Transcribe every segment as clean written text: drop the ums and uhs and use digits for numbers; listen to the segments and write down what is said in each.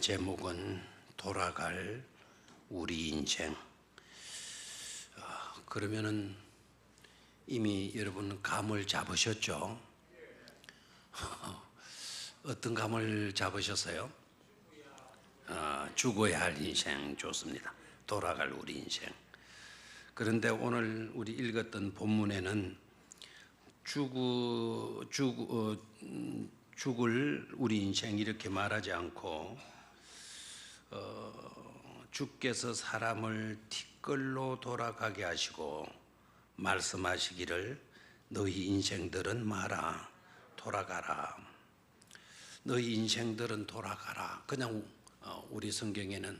제목은 돌아갈 우리 인생. 그러면은 이미 여러분 감을 잡으셨죠? 어떤 감을 잡으셨어요? 죽어야 할 인생 좋습니다. 돌아갈 우리 인생. 그런데 오늘 우리 읽었던 본문에는 죽을 우리 인생 이렇게 말하지 않고 주께서 사람을 티끌로 돌아가게 하시고 말씀하시기를 너희 인생들은 마라 돌아가라. 너희 인생들은 돌아가라. 그냥 우리 성경에는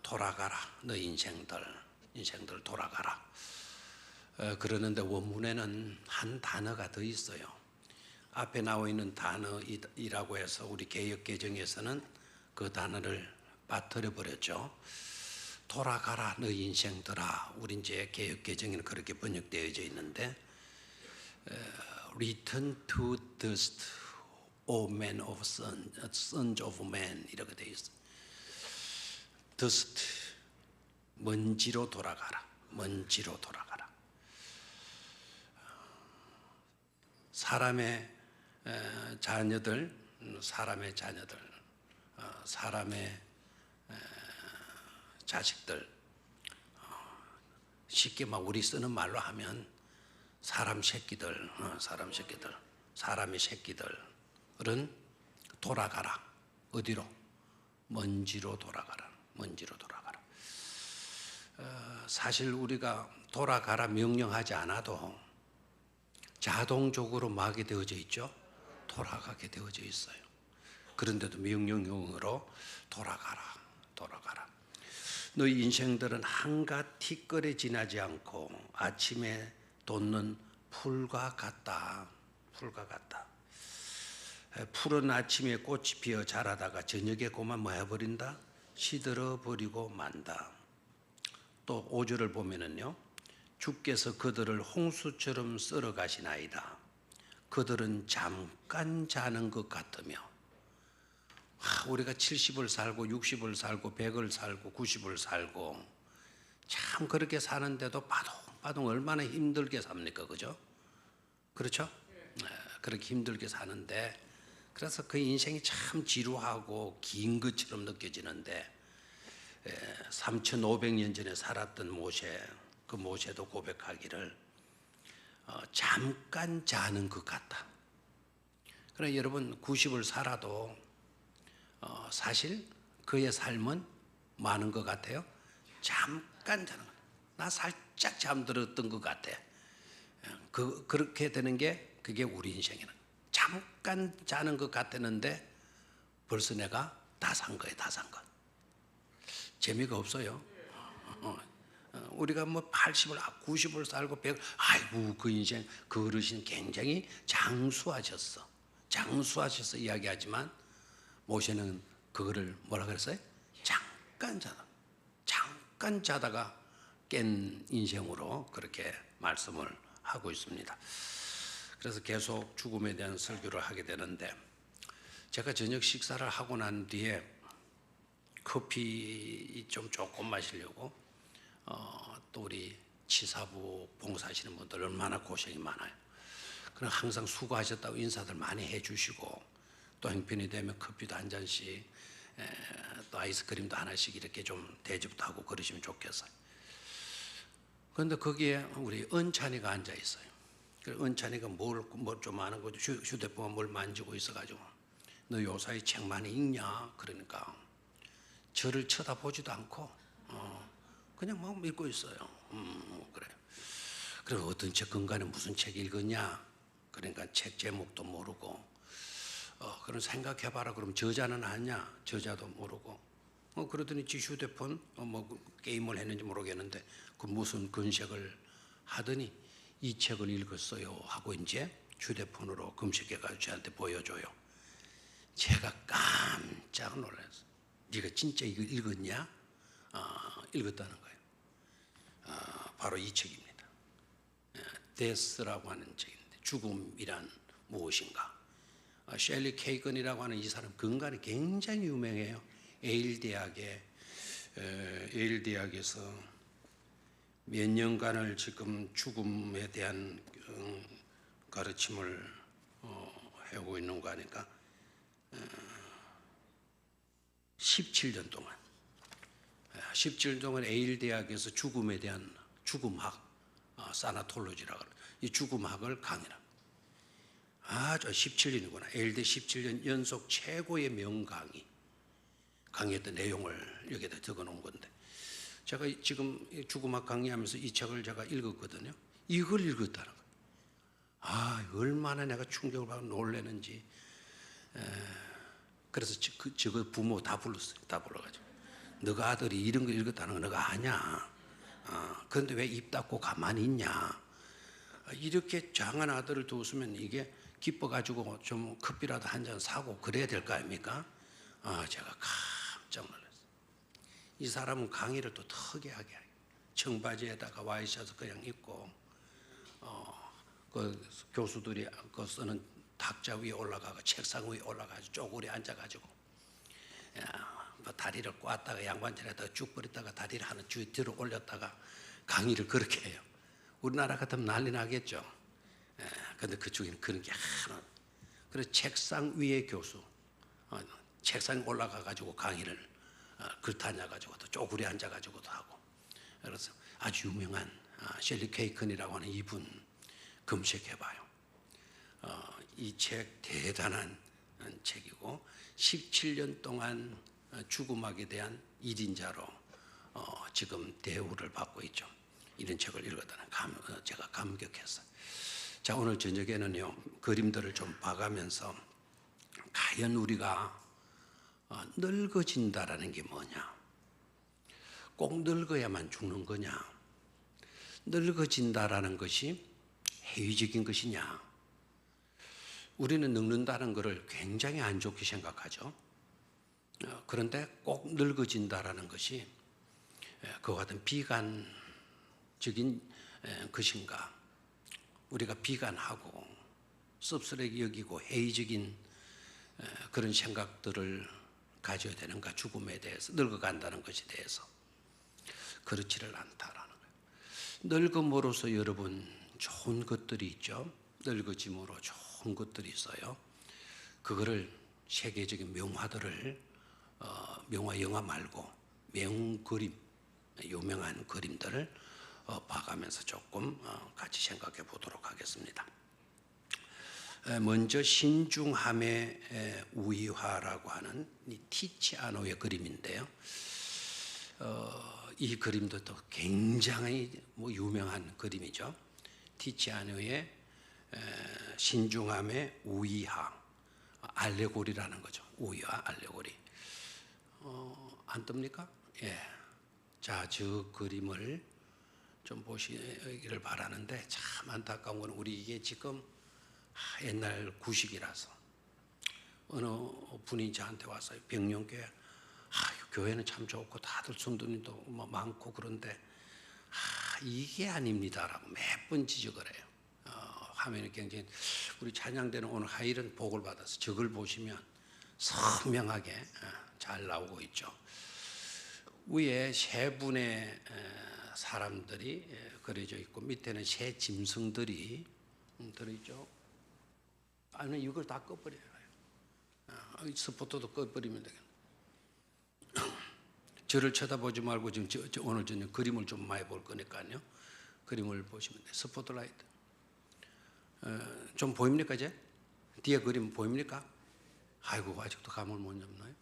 돌아가라. 너희 인생들 돌아가라. 그러는데 원문에는 한 단어가 더 있어요. 앞에 나와 있는 단어이라고 해서 우리 개역개정에서는 그 단어를 빠뜨려 버렸죠. 돌아가라 너희 인생들아. 우리 이제 개역개정에는 그렇게 번역되어져 있는데 Return to dust, O men of sons of men 이렇게 되어 있어요. dust, 먼지로 돌아가라. 먼지로 돌아가라. 사람의 자녀들, 사람의 자식들, 쉽게 막 우리 쓰는 말로 하면 사람의 새끼들은 돌아가라. 어디로? 먼지로 돌아가라. 먼지로 돌아가라. 사실 우리가 돌아가라 명령하지 않아도 자동적으로 막이 되어져 있죠. 돌아가게 되어져 있어요. 그런데도 명령형으로 돌아가라. 너희 인생들은 한갓 티끌에 지나지 않고 아침에 돋는 풀과 같다. 풀은 아침에 꽃이 피어 자라다가 저녁에 고만 뭐 해버린다? 시들어 버리고 만다. 또 5절을 보면은요. 주께서 그들을 홍수처럼 썰어 가시나이다. 그들은 잠깐 자는 것 같으며. 우리가 70을 살고 60을 살고 100을 살고 90을 살고 참 그렇게 사는데도 바둥바둥 얼마나 힘들게 삽니까? 그죠? 그렇죠? 그렇게 힘들게 사는데 그래서 그 인생이 참 지루하고 긴 것처럼 느껴지는데 3500년 전에 살았던 모세, 그 모세도 고백하기를 잠깐 자는 것 같다. 그러나 여러분 90을 살아도 사실 그의 삶은 많은 것 같아요. 잠깐 자는 것. 나 살짝 잠들었던 것 같아. 그렇게 되는 게 그게 우리 인생이는. 잠깐 자는 것 같았는데 벌써 내가 다 산 거예요. 재미가 없어요. 우리가 뭐 80을 90을 살고 100을 아이고 그 인생 그 어르신 굉장히 장수하셨어 이야기하지만 모세는 그거를 뭐라 그랬어요? 잠깐 자다가 깬 인생으로 그렇게 말씀을 하고 있습니다. 그래서 계속 죽음에 대한 설교를 하게 되는데 제가 저녁 식사를 하고 난 뒤에 커피 좀 조금 마시려고 또 우리 치사부 봉사하시는 분들 얼마나 고생이 많아요. 그럼 항상 수고하셨다고 인사들 많이 해주시고 또 형편이 되면 커피도 한 잔씩 또 아이스크림도 하나씩 이렇게 좀 대접도 하고 그러시면 좋겠어요. 그런데 거기에 우리 은찬이가 앉아 있어요. 은찬이가 뭘 좀 아는 거죠. 휴대폰에 뭘 만지고 있어가지고 너 요사이 책 많이 읽냐? 그러니까 저를 쳐다보지도 않고 그냥 막 읽고 있어요. 그래요. 그럼 어떤 책 근간에 무슨 책 읽었냐? 그러니까 책 제목도 모르고 그럼 생각해봐라. 그럼 저자는 아냐? 저자도 모르고 그러더니 지 휴대폰 뭐 게임을 했는지 모르겠는데 그 무슨 근색을 하더니 이 책을 읽었어요 하고 이제 휴대폰으로 검색해가지고 저한테 보여줘요. 제가 깜짝 놀랐어요. 네가 진짜 이거 읽었냐? 읽었다는 거예요. 바로 이 책입니다. 데스라고 하는 책인데 죽음이란 무엇인가? 셸리 케이건이라고 하는 이 사람 근간이 굉장히 유명해요. 에일 대학에서 몇 년간을 지금 죽음에 대한 가르침을 해오고 있는 거 아니까 17년 동안 에일 대학에서 죽음에 대한 죽음학 사나톨로지라고 이 죽음학을 강의를 아주 17년이구나. 에일대 17년 연속 최고의 강의했던 내용을 여기다 적어 놓은 건데 제가 지금 죽음학 강의하면서 이 책을 제가 읽었거든요. 이걸 읽었다는 거예요. 얼마나 내가 충격을 받고 놀라는지. 그래서 저거 부모 다 불렀어요. 다 불러가지고 너가 아들이 이런 거 읽었다는 거 너가 아냐? 그런데 왜 입 닫고 가만히 있냐? 이렇게 장한 아들을 두었으면 이게 기뻐가지고 좀 커피라도 한 잔 사고 그래야 될 거 아닙니까? 제가 깜짝 놀랐어요. 이 사람은 강의를 또 특이하게 청바지에다가 와이셔츠 그냥 입고 그 교수들이 그 쓰는 탁자 위에 올라가고 책상 위에 올라가서 쪼그려 앉아가지고 뭐 다리를 꽈다가 양반질에다가 쭉 버렸다가 다리를 하나 뒤로 올렸다가 강의를 그렇게 해요. 우리나라 같으면 난리 나겠죠. 그런데 그쪽에는 그런 게 하나. 그래서 책상 위에 교수, 책상에 올라가가지고 강의를 그렇다 앉아가지고 또 쪼그려 앉아가지고도 하고. 그래서 아주 유명한 셸리 케이컨이라고 하는 이분 검색해봐요. 이 책 대단한 책이고 17년 동안 죽음학에 대한 1인자로 지금 대우를 받고 있죠. 이런 책을 읽었다는 제가 감격했어요. 자, 오늘 저녁에는요 그림들을 좀 봐가면서 과연 우리가 늙어진다라는 게 뭐냐? 꼭 늙어야만 죽는 거냐? 늙어진다라는 것이 회의적인 것이냐? 우리는 늙는다는 것을 굉장히 안 좋게 생각하죠. 그런데 꼭 늙어진다라는 것이 그와 같은 비관적인 것인가? 우리가 비관하고 씁쓸하게 여기고 회의적인 그런 생각들을 가져야 되는가? 죽음에 대해서, 늙어간다는 것에 대해서. 그렇지를 않다라는 거예요. 늙음으로써 여러분 좋은 것들이 있죠. 늙어짐으로 좋은 것들이 있어요. 그거를 세계적인 명화들을 명화 영화 말고 명그림, 유명한 그림들을 봐가면서 조금 같이 생각해 보도록 하겠습니다. 먼저 신중함의 우위화라고 하는 이 티치아노의 그림인데요. 이 그림도 또 굉장히 유명한 그림이죠. 티치아노의 신중함의 우위화, 알레고리라는 거죠. 우위화, 알레고리. 안 뜹니까? 예. 자, 저 그림을 좀 보시기를 바라는데 참 안타까운 건 우리 이게 지금 옛날 구식이라서 어느 분이 저한테 와서 백령교회 교회는 참 좋고 다들 성도님도 많고 그런데 이게 아닙니다라고 몇 번 지적을 해요. 화면이 굉장히 우리 찬양대는 오늘 하일은 복을 받아서 저걸 보시면 선명하게 잘 나오고 있죠. 위에 세 분의 사람들이 그려져 있고 밑에는 세 짐승들이 들어있죠. 아니면 이걸 다 꺼버려요. 스포터도 꺼버리면 되겠네. 저를 쳐다보지 말고 지금 오늘 저녁 그림을 좀 많이 볼 거니까요. 그림을 보시면 돼요. 스포트라이트. 좀 보입니까 이제? 뒤에 그림 보입니까? 아이고 아직도 감을 못 잡나요?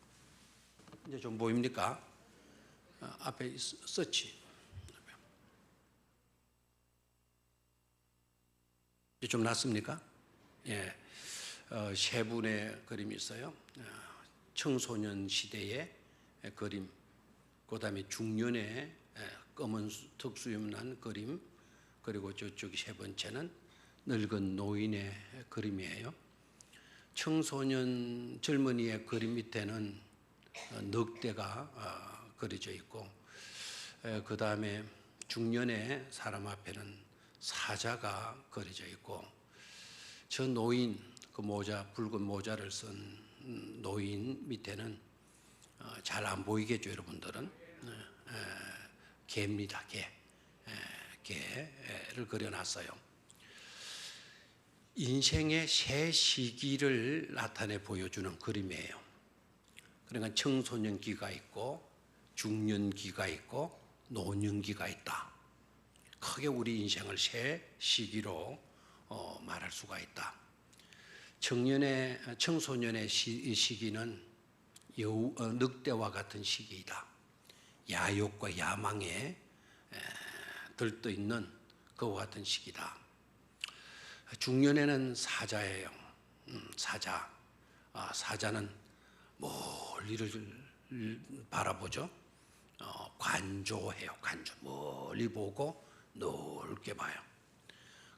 이제 좀 보입니까? 앞에 서치. 이제 좀 낫습니까? 예. 세 분의 그림이 있어요. 청소년 시대의 그림, 그 다음에 중년의 검은 턱수염난 그림, 그리고 저쪽이 세 번째는 늙은 노인의 그림이에요. 청소년 젊은이의 그림 밑에는 늑대가 그려져 있고, 그 다음에 중년의 사람 앞에는 사자가 그려져 있고, 저 노인, 그 모자, 붉은 모자를 쓴 노인 밑에는 잘 안 보이겠죠, 여러분들은. 개입니다, 개. 개를 그려놨어요. 인생의 세 시기를 나타내 보여주는 그림이에요. 그러니까 청소년기가 있고 중년기가 있고 노년기가 있다. 크게 우리 인생을 세 시기로 말할 수가 있다. 청소년의 시기는 늑대와 같은 시기이다. 야욕과 야망에 들떠있는 그와 같은 시기다. 중년에는 사자예요. 사자. 사자는 멀리를 바라보죠. 관조해요. 관조. 멀리 보고 넓게 봐요.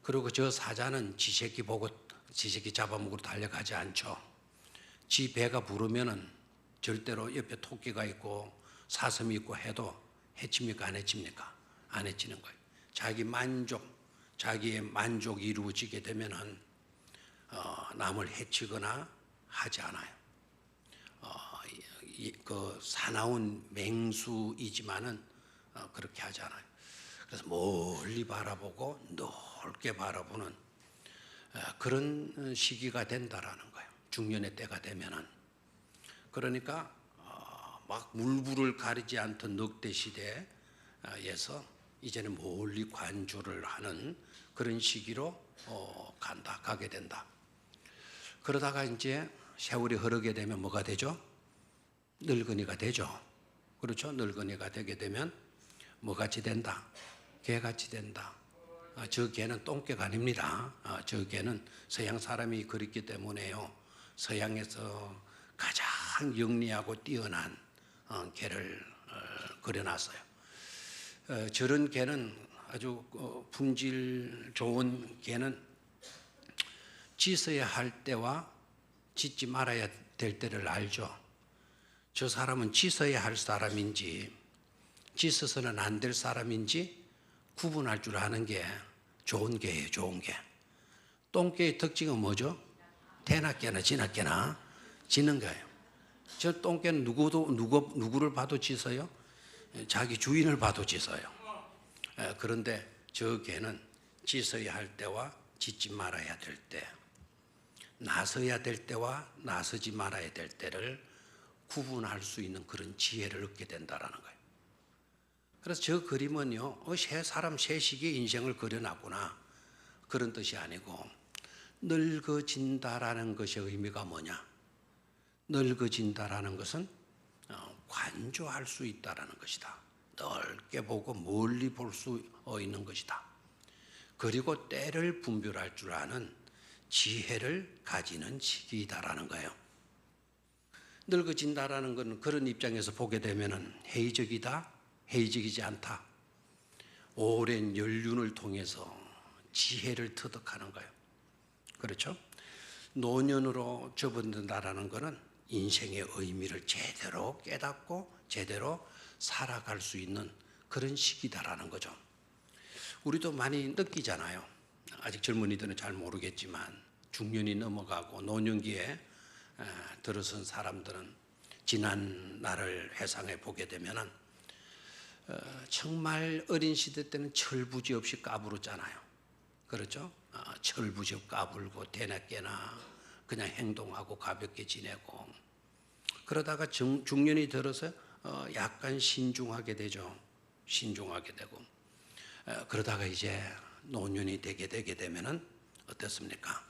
그리고 저 사자는 지 새끼 보고 지 새끼 잡아먹으러 달려가지 않죠. 지 배가 부르면은 절대로 옆에 토끼가 있고 사슴이 있고 해도 해칩니까? 안 해칩니까? 안 해치는 거예요. 자기의 만족이 이루어지게 되면은 남을 해치거나 하지 않아요. 그 사나운 맹수이지만은 그렇게 하지 않아요. 그래서 멀리 바라보고 넓게 바라보는 그런 시기가 된다라는 거예요. 중년의 때가 되면은. 그러니까 막 물불을 가리지 않던 늑대 시대에서 이제는 멀리 관조를 하는 그런 시기로 가게 된다. 그러다가 이제 세월이 흐르게 되면 뭐가 되죠? 늙은이가 되죠. 그렇죠? 늙은이가 되게 되면 뭐같이 된다? 개같이 된다. 저 개는 똥개가 아닙니다. 저 개는 서양 사람이 그렸기 때문에요. 서양에서 가장 영리하고 뛰어난 개를 그려놨어요. 저런 개는 아주 품질 좋은 개는 짖어야 할 때와 짖지 말아야 될 때를 알죠. 저 사람은 짖어야 할 사람인지 짖어서는 안 될 사람인지 구분할 줄 아는 게 좋은 개예요. 좋은 개. 똥개의 특징은 뭐죠? 대나 깨나 지나 깨나 짖는 거예요. 저 똥개는 누구를 봐도 짖어요. 자기 주인을 봐도 짖어요. 그런데 저 개는 짖어야 할 때와 짖지 말아야 될 때, 나서야 될 때와 나서지 말아야 될 때를 구분할 수 있는 그런 지혜를 얻게 된다라는 거예요. 그래서 저 그림은요, 사람 세 시기의 인생을 그려놨구나 그런 뜻이 아니고, 늙어진다라는 것의 의미가 뭐냐? 늙어진다라는 것은 관조할 수 있다라는 것이다. 넓게 보고 멀리 볼 수 있는 것이다. 그리고 때를 분별할 줄 아는 지혜를 가지는 시기이다라는 거예요. 늙어진다라는 것은 그런 입장에서 보게 되면은 회의적이다, 회의적이지 않다. 오랜 연륜을 통해서 지혜를 터득하는 거예요. 그렇죠? 노년으로 접어든다라는 것은 인생의 의미를 제대로 깨닫고 제대로 살아갈 수 있는 그런 시기다라는 거죠. 우리도 많이 느끼잖아요. 아직 젊은이들은 잘 모르겠지만 중년이 넘어가고 노년기에 들어선 사람들은 지난 날을 회상해 보게 되면은 정말 어린 시대 때는 철부지 없이 까불었잖아요. 그렇죠? 철부지 없이 까불고 대나 깨나 그냥 행동하고 가볍게 지내고, 그러다가 중년이 들어서 약간 신중하게 되죠. 신중하게 되고, 그러다가 이제 노년이 되게 되면은 어떻습니까?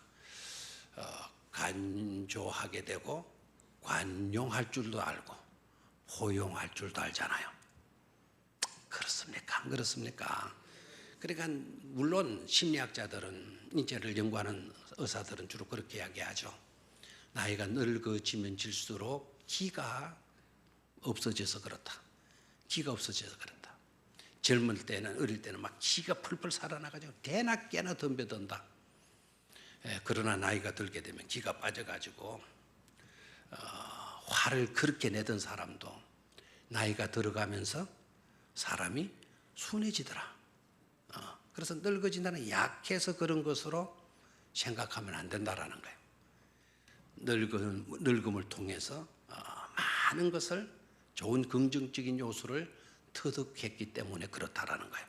간조하게 되고 관용할 줄도 알고 포용할 줄도 알잖아요. 그렇습니까? 안 그렇습니까? 그러니까 물론 심리학자들은, 인체를 연구하는 의사들은 주로 그렇게 이야기하죠. 나이가 늙어지면 질수록 기가 없어져서 그렇다. 기가 없어져서 그렇다. 젊을 때는, 어릴 때는 막 기가 풀풀 살아나가지고 대나 깨나 덤벼든다. 그러나 나이가 들게 되면 기가 빠져가지고 화를 그렇게 내던 사람도 나이가 들어가면서 사람이 순해지더라. 그래서 늙어진다는 약해서 그런 것으로 생각하면 안 된다라는 거예요. 늙음을 통해서 많은 것을 좋은 긍정적인 요소를 터득했기 때문에 그렇다라는 거예요.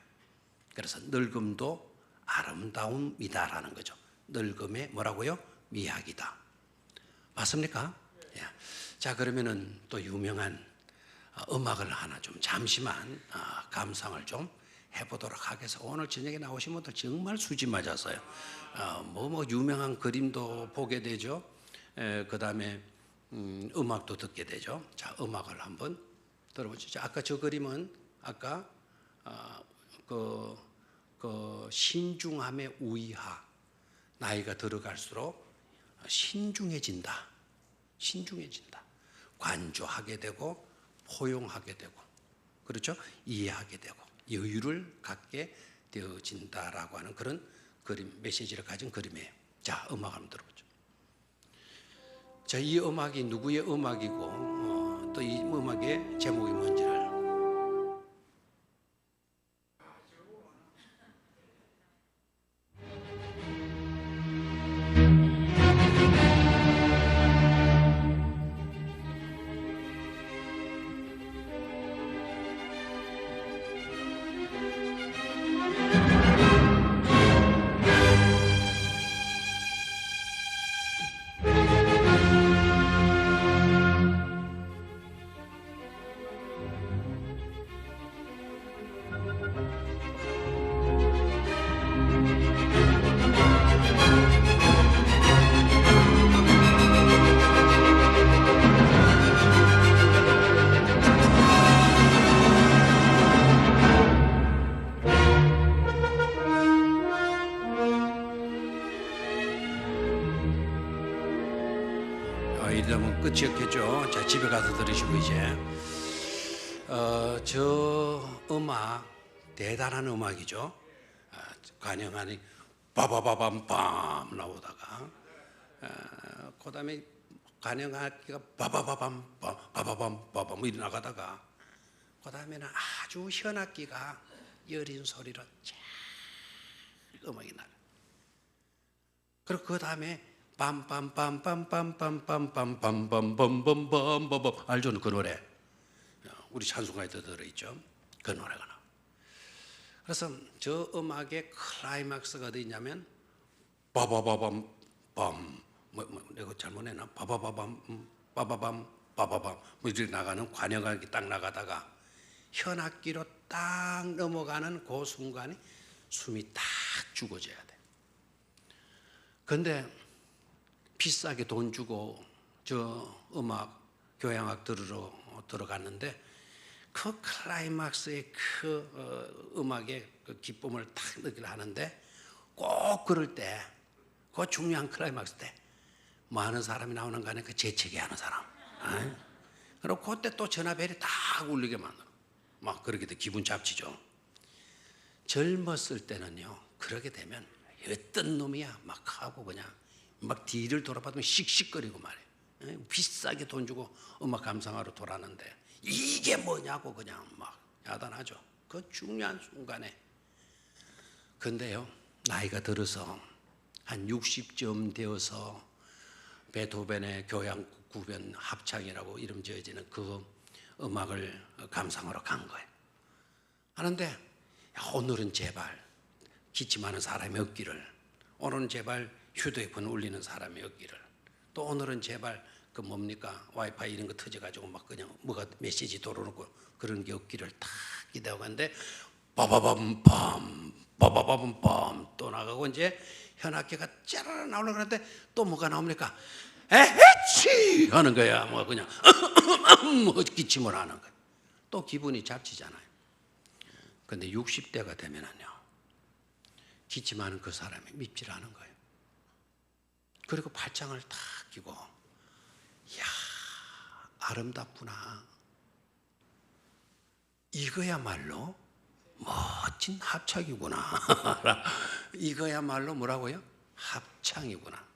그래서 늙음도 아름다움이다라는 거죠. 늙음의 뭐라고요? 미학이다. 맞습니까? 예. 자, 그러면은 또 유명한 음악을 하나 좀 잠시만 감상을 좀 해보도록 하겠습니다. 오늘 저녁에 나오신 분들 정말 수지 맞았어요. 뭐 유명한 그림도 보게 되죠. 그 다음에 음악도 듣게 되죠. 자, 음악을 한번 들어보시죠. 아까 저 그림은 아까 그 신중함의 우위하, 나이가 들어갈수록 신중해진다. 관조하게 되고 포용하게 되고, 그렇죠? 이해하게 되고 여유를 갖게 되어진다라고 하는 그런 그림, 메시지를 가진 그림이에요. 자, 음악 한번 들어보죠. 자, 이 음악이 누구의 음악이고 또 이 음악의 제목이 뭔지를. 이러면 끝이었겠죠. 자, 집에 가서 들으시고 이제 저 음악 대단한 음악이죠. 관영하니 빠바바밤밤 나오다가 그 다음에 관영악기가 빠바바밤밤 빠바밤밤 뭐 이리 나가다가 그 다음에는 아주 현악기가 여린 소리로 쫙 음악이 나요. 그리고 그 다음에 빰빰빰빰빰빰빰빰빰빰빰빰빰 알죠? 그 노래 우리 찬송가에도 들어있죠. 그 노래가 나와. 그래서 저 음악의 클라이막스가 어디 있냐면 빠바바밤 내가 잘못했나? 빠바바밤 빠바밤 빠바밤 뭐 이렇게 나가는 관현악기 딱 나가다가 현악기로 딱 넘어가는 그 순간에 숨이 딱 죽어져야 돼. 근데 비싸게 돈 주고 저 음악 교향악 들으러 들어갔는데 그 클라이막스의 그 음악의 그 기쁨을 딱 느끼려 하는데 꼭 그럴 때 그 중요한 클라이막스 때 많은 사람이 나오는 거 아니야? 그 재채기 하는 사람. 그리고 그때 또 전화벨이 딱 울리게 만들어. 막 그렇게 돼 기분 잡치죠. 젊었을 때는요 그러게 되면 어떤 놈이야 막 하고 그냥 막 뒤를 돌아봤더니 씩씩거리고 말이에요. 비싸게 돈 주고 음악 감상하러 돌았는데 이게 뭐냐고 그냥 막 야단하죠. 그 중요한 순간에. 근데요 나이가 들어서 한 60쯤 되어서 베토벤의 교향구변 합창이라고 이름 지어지는 그 음악을 감상하러 간 거예요. 하는데 오늘은 제발 기침하는 사람이 없기를, 오늘은 제발 휴대폰 울리는 사람이 없기를, 또 오늘은 제발 그 뭡니까 와이파이 이런 거 터져가지고 막 그냥 뭐가 메시지 돌아오고 그런 게 없기를 딱 기대하고 갔는데 빠바밤밤 빠바밤밤 또 나가고 이제 현악기가 짜라라 나오려고 하는데 또 뭐가 나옵니까? 에헤치 하는 거야. 뭐 그냥 뭐 기침을 하는 거야. 또 기분이 잡치잖아요. 근데 60대가 되면은요 기침하는 그 사람이 밉질 않은 거예요. 그리고 팔짱을 탁 끼고 이야 아름답구나. 이거야말로 멋진 합창이구나. 이거야말로 뭐라고요? 합창이구나.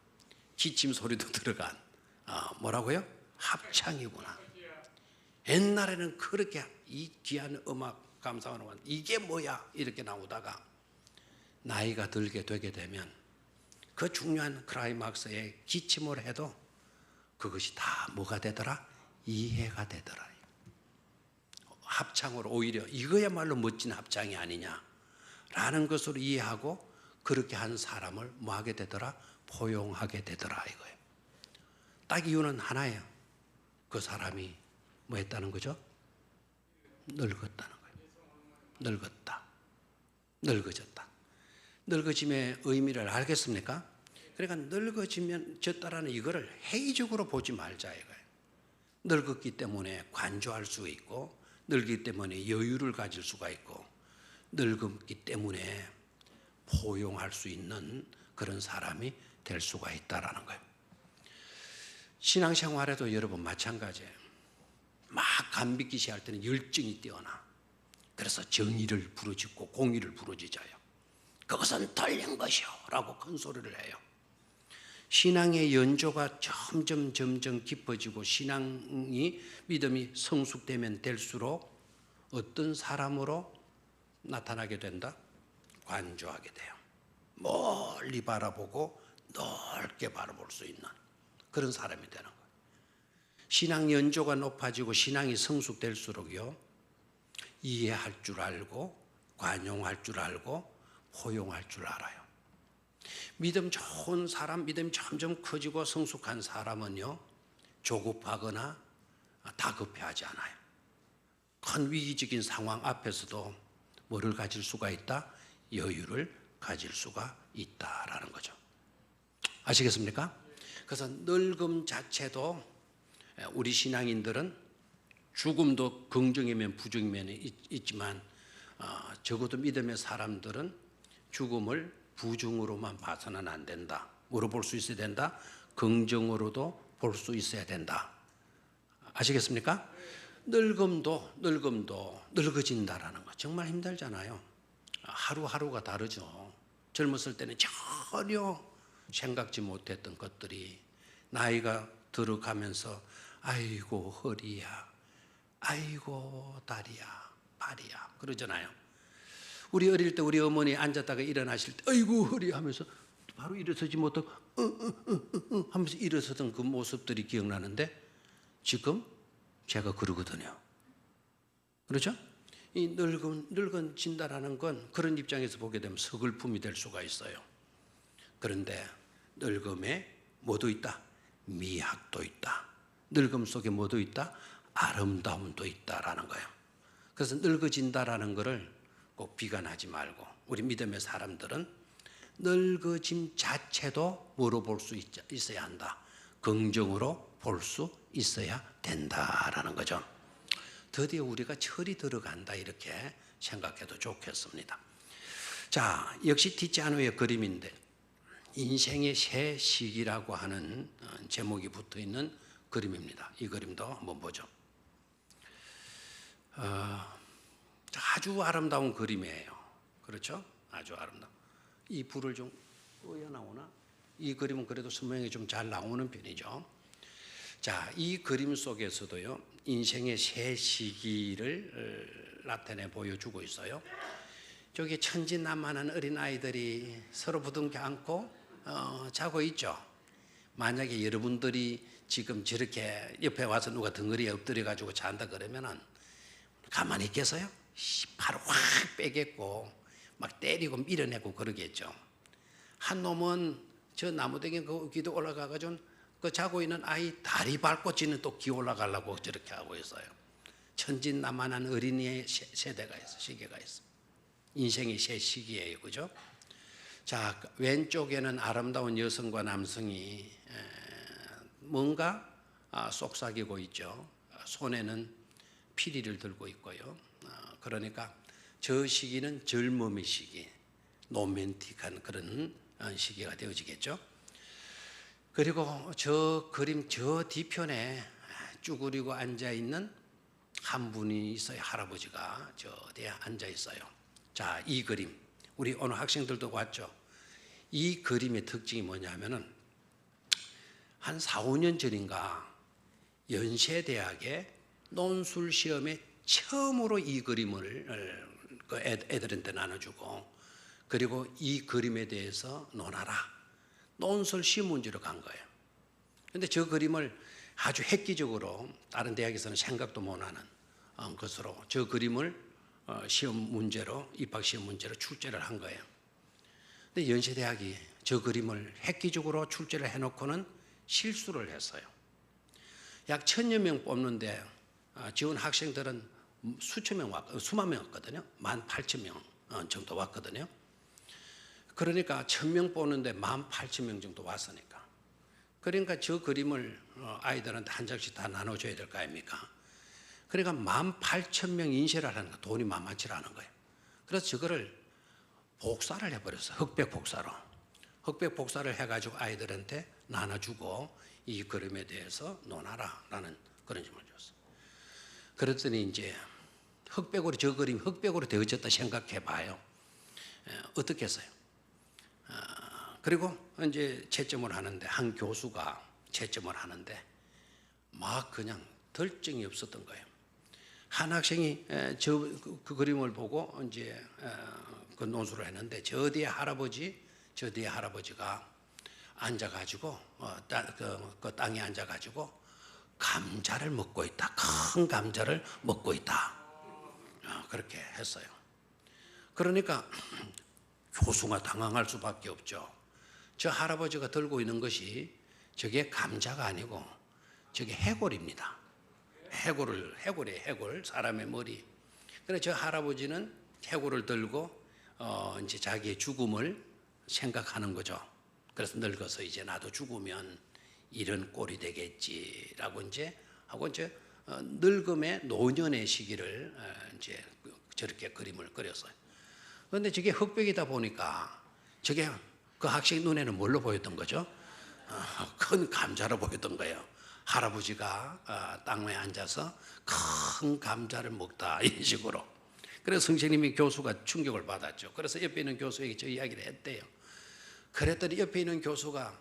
기침 소리도 들어간 뭐라고요? 합창이구나. 옛날에는 그렇게 이 귀한 음악 감상하는 건 이게 뭐야 이렇게 나오다가 나이가 들게 되게 되면 그 중요한 클라이막스에 기침을 해도 그것이 다 뭐가 되더라? 이해가 되더라. 합창으로 오히려 이거야말로 멋진 합창이 아니냐라는 것으로 이해하고 그렇게 한 사람을 뭐 하게 되더라? 포용하게 되더라 이거예요. 딱 이유는 하나예요. 그 사람이 뭐 했다는 거죠? 늙었다는 거예요. 늙었다. 늙어졌다. 늙어짐의 의미를 알겠습니까? 그러니까 늙어지면 졌다라는 이거를 회의적으로 보지 말자 이거예요. 늙었기 때문에 관조할 수 있고, 늙기 때문에 여유를 가질 수가 있고, 늙었기 때문에 포용할 수 있는 그런 사람이 될 수가 있다라는 거예요. 신앙생활에도 여러분 마찬가지예요. 막 감비기시 할 때는 열정이 뛰어나. 그래서 정의를 부르짖고 공의를 부르짖어요. 그것은 틀린 것이요 라고 큰 소리를 해요. 신앙의 연조가 점점 깊어지고 신앙이 믿음이 성숙되면 될수록 어떤 사람으로 나타나게 된다? 관조하게 돼요. 멀리 바라보고 넓게 바라볼 수 있는 그런 사람이 되는 거예요. 신앙 연조가 높아지고 신앙이 성숙될수록요, 이해할 줄 알고 관용할 줄 알고 포용할 줄 알아요. 믿음 좋은 사람, 믿음이 점점 커지고 성숙한 사람은요, 조급하거나 다급해하지 않아요. 큰 위기적인 상황 앞에서도 뭐를 가질 수가 있다? 여유를 가질 수가 있다라는 거죠. 아시겠습니까? 그래서 늙음 자체도 우리 신앙인들은 죽음도 긍정이면 부정이면 있지만 적어도 믿음의 사람들은 죽음을 부정으로만 봐서는 안 된다. 뭐로 볼 수 있어야 된다? 긍정으로도 볼 수 있어야 된다. 아시겠습니까? 늙음도 늙어진다라는 거 정말 힘들잖아요. 하루하루가 다르죠. 젊었을 때는 전혀 생각지 못했던 것들이 나이가 들어가면서 아이고 허리야, 아이고 다리야, 발이야 그러잖아요. 우리 어릴 때 우리 어머니 앉았다가 일어나실 때 아이고 허리 하면서 바로 일어서지 못하고 하면서 일어서던 그 모습들이 기억나는데 지금 제가 그러거든요. 그렇죠? 이 늙어진다라는 건 그런 입장에서 보게 되면 서글픔이 될 수가 있어요. 그런데 늙음에 뭐도 있다? 미학도 있다. 늙음 속에 뭐도 있다? 아름다움도 있다라는 거예요. 그래서 늙어진다라는 거를 꼭 비관하지 말고 우리 믿음의 사람들은 늙어짐 자체도 뭐로 볼 수 있어야 한다. 긍정으로 볼 수 있어야 된다라는 거죠. 드디어 우리가 철이 들어간다 이렇게 생각해도 좋겠습니다. 자, 역시 티ziano의 그림인데 인생의 새 시기라고 하는 제목이 붙어있는 그림입니다. 이 그림도 한번 보죠. 아주 아름다운 그림이에요. 그렇죠? 아주 아름다운. 이 불을 좀 꺼야 나오나? 이 그림은 그래도 선명히 좀 잘 나오는 편이죠. 자, 이 그림 속에서도요, 인생의 새 시기를 나타내 보여주고 있어요. 저기 천진난만한 어린아이들이 서로 부둥켜 안고 자고 있죠. 만약에 여러분들이 지금 저렇게 옆에 와서 누가 덩어리에 엎드려가지고 잔다 그러면은 가만히 있겠어요? 바로 확 빼겠고 막 때리고 밀어내고 그러겠죠. 한 놈은 저 나무대기 거기도 올라가가지고 그 자고 있는 아이 다리 밟고 지는 또 기어 올라가려고 저렇게 하고 있어요. 천진난만한 어린이의 세대가 있어, 시기가 있어. 인생의 새 시기예요, 그죠? 자, 왼쪽에는 아름다운 여성과 남성이 뭔가 속삭이고 있죠. 손에는 피리를 들고 있고요. 그러니까 저 시기는 젊음의 시기, 로맨틱한 그런 시기가 되어지겠죠. 그리고 저 그림 저 뒤편에 쭈그리고 앉아 있는 한 분이 있어요. 할아버지가 저 뒤에 앉아 있어요. 자, 이 그림 우리 오늘 학생들도 왔죠. 이 그림의 특징이 뭐냐면은 한 4, 5년 전인가 연세대학의 논술 시험에 처음으로 이 그림을 애들한테 나눠주고 그리고 이 그림에 대해서 논하라. 논술 시험 문제로 간 거예요. 그런데 저 그림을 아주 획기적으로 다른 대학에서는 생각도 못하는 것으로 저 그림을 시험 문제로 입학 시험 문제로 출제를 한 거예요. 근데 연세대학이 저 그림을 획기적으로 출제를 해놓고는 실수를 했어요. 약 1000여 명 뽑는데 지원 학생들은 수만 명 왔거든요. 18,000명 정도 왔거든요. 그러니까 1000명 뽑는데 18,000명 정도 왔으니까. 그러니까 저 그림을 아이들한테 한 장씩 다 나눠줘야 될 거 아닙니까? 그러니까 18,000명 인쇄를 하는 거 돈이 만만치 않은 거예요. 그래서 저거를 복사를 해버렸어요. 흑백 복사로. 흑백 복사를 해가지고 아이들한테 나눠주고 이 그림에 대해서 논하라라는 그런 질문을 줬어요. 그랬더니 이제 흑백으로 저 그림 흑백으로 되어졌다 생각해봐요. 어떻게 했어요? 그리고 이제 채점을 하는데 한 교수가 채점을 하는데 막 그냥 덜정이 없었던 거예요. 한 학생이 그 그림을 보고 이제 그 논술을 했는데 저 뒤에 할아버지가 앉아가지고 그 땅에 앉아가지고 감자를 먹고 있다. 큰 감자를 먹고 있다. 그렇게 했어요. 그러니까 교수가 당황할 수밖에 없죠. 저 할아버지가 들고 있는 것이 저게 감자가 아니고 저게 해골입니다. 해골이에요. 해골, 사람의 머리. 그래서 저 할아버지는 해골을 들고 이제 자기의 죽음을 생각하는 거죠. 그래서 늙어서 이제 나도 죽으면 이런 꼴이 되겠지라고 이제 하고 이제 늙음의 노년의 시기를 이제 저렇게 그림을 그렸어요. 그런데 저게 흑백이다 보니까 저게 그 학생 눈에는 뭘로 보였던 거죠? 큰 감자로 보였던 거예요. 할아버지가 땅에 앉아서 큰 감자를 먹다 이런 식으로. 그래서 선생님이 교수가 충격을 받았죠. 그래서 옆에 있는 교수에게 저 이야기를 했대요. 그랬더니 옆에 있는 교수가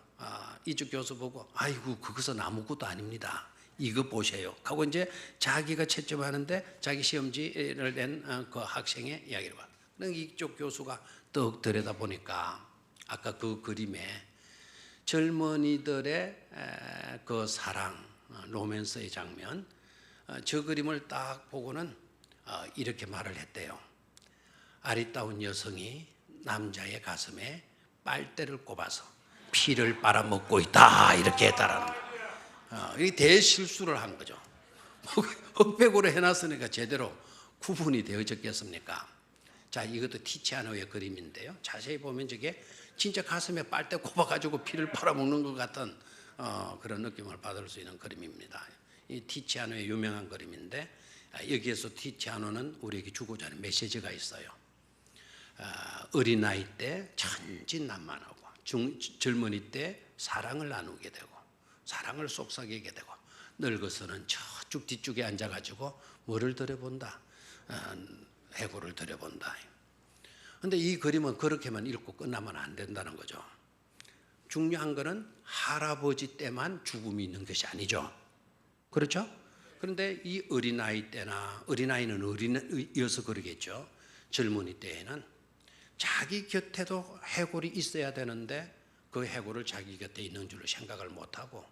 이쪽 교수 보고 아이고 그것은 아무것도 아닙니다. 이거 보세요. 하고 이제 자기가 채점하는데 자기 시험지를 낸 그 학생의 이야기를 봐. 이쪽 교수가 떡 들여다보니까 아까 그 그림에 젊은이들의 그 사랑, 로맨스의 장면, 저 그림을 딱 보고는 이렇게 말을 했대요. 아리따운 여성이 남자의 가슴에 빨대를 꼽아서 피를 빨아먹고 있다. 이렇게 했다라는 거예요. 이게 대실수를 한 거죠. 흑백으로 해놨으니까 제대로 구분이 되어졌겠습니까? 자, 이것도 티치아노의 그림인데요. 자세히 보면 저게 진짜 가슴에 빨대 꼽아가지고 피를 빨아먹는 것 같은 그런 느낌을 받을 수 있는 그림입니다. 이 티치아노의 유명한 그림인데 여기에서 티치아노는 우리에게 주고자 하는 메시지가 있어요. 어린아이 때 천진난만하고 젊은이 때 사랑을 나누게 되고 사랑을 속삭이게 되고 늙어서는 저쪽 뒤쪽에 앉아가지고 뭐를 들여본다? 해골을 들여본다. 그런데 이 그림은 그렇게만 읽고 끝나면 안 된다는 거죠. 중요한 것은 할아버지 때만 죽음이 있는 것이 아니죠. 그렇죠? 그런데 이 어린아이 때나 어린아이는 어린이어서 그러겠죠. 젊은이 때에는 자기 곁에도 해골이 있어야 되는데 그 해골을 자기 곁에 있는 줄을 생각을 못하고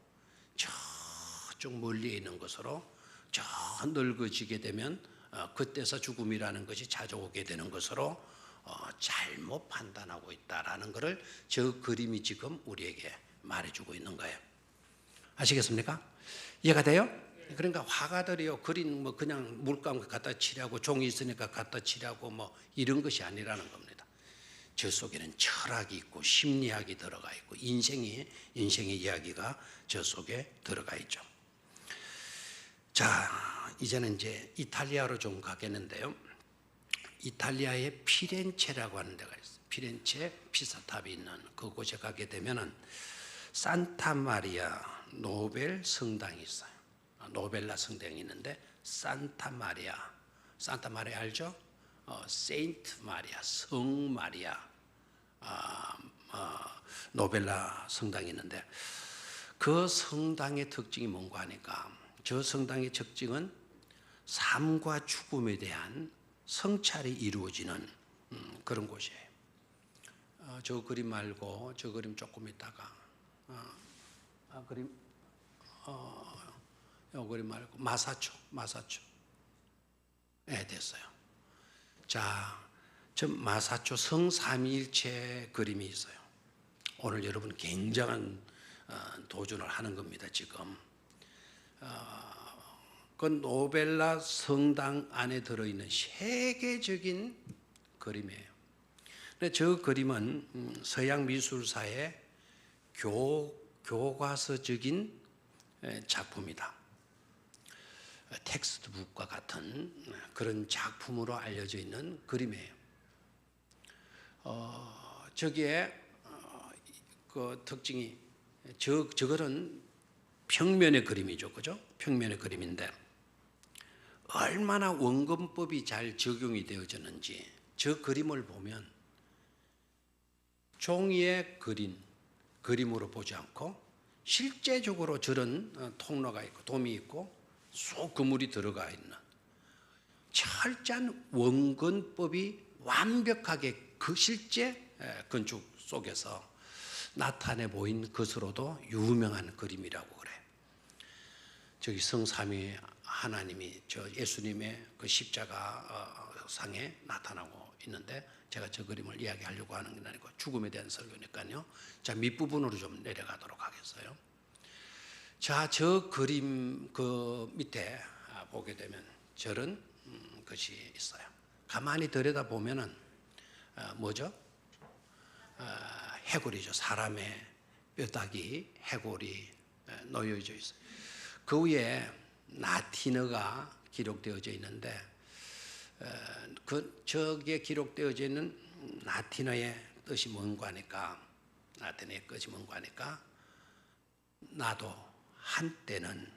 저쪽 멀리에 있는 것으로 저 늙어지게 되면 그때서 죽음이라는 것이 찾아오게 되는 것으로 잘못 판단하고 있다라는 것을 저 그림이 지금 우리에게 말해주고 있는 거예요. 아시겠습니까? 이해가 돼요? 그러니까 화가들이요 그림 뭐 그냥 물감 갖다 칠하고 종이 있으니까 갖다 칠하고 뭐 이런 것이 아니라는 겁니다. 저 속에는 철학이 있고 심리학이 들어가 있고 인생의 이야기가 저 속에 들어가 있죠. 자, 이제는 이제 이탈리아로 좀 가겠는데요. 이탈리아의 피렌체라고 하는 데가 있어요. 피렌체 피사탑이 있는 그곳에 가게 되면은 산타 마리아 노벨 성당이 있어요. 노벨라 성당이 있는데 산타 마리아 알죠? 세인트 마리아, 성 마리아 노벨라 성당이 있는데 그 성당의 특징이 뭔가 하니까 저 성당의 특징은 삶과 죽음에 대한 성찰이 이루어지는 그런 곳이에요. 저 그림 말고 저 그림 조금 있다가 요 그림 말고 마사초 됐어요. 자, 저 마사초 성삼위일체 그림이 있어요. 오늘 여러분 굉장한 도전을 하는 겁니다. 지금 그 노벨라 성당 안에 들어있는 세계적인 그림이에요. 근데 저 그림은 서양 미술사의 교과서적인 작품이다. 텍스트북과 같은 그런 작품으로 알려져 있는 그림이에요. 저기에 그 특징이 저거는 평면의 그림이죠, 그죠? 평면의 그림인데 얼마나 원근법이 잘 적용이 되어졌는지 저 그림을 보면 종이에 그린 그림으로 보지 않고 실제적으로 저런 통로가 있고 돔이 있고 쏙 그물이 들어가 있는 철저한 원근법이 완벽하게 그 실제 건축 속에서 나타내 보인 것으로도 유명한 그림이라고 그래. 저기 성삼위 하나님이 저 예수님의 그 십자가 상에 나타나고 있는데 제가 저 그림을 이야기하려고 하는 게 아니고 죽음에 대한 설교니까요. 자, 밑부분으로 좀 내려가도록 하겠어요. 자, 저 그림 그 밑에 보게 되면 저런 것이 있어요. 가만히 들여다 보면은 뭐죠? 해골이죠. 사람의 뼈다귀 해골이 놓여져 있어요. 그 위에 라틴어가 기록되어져 있는데 저기에 기록되어져 있는 라틴어의 뜻이 뭔가 하니까 라틴어의 뜻이 뭔가 하니까 나도 한때는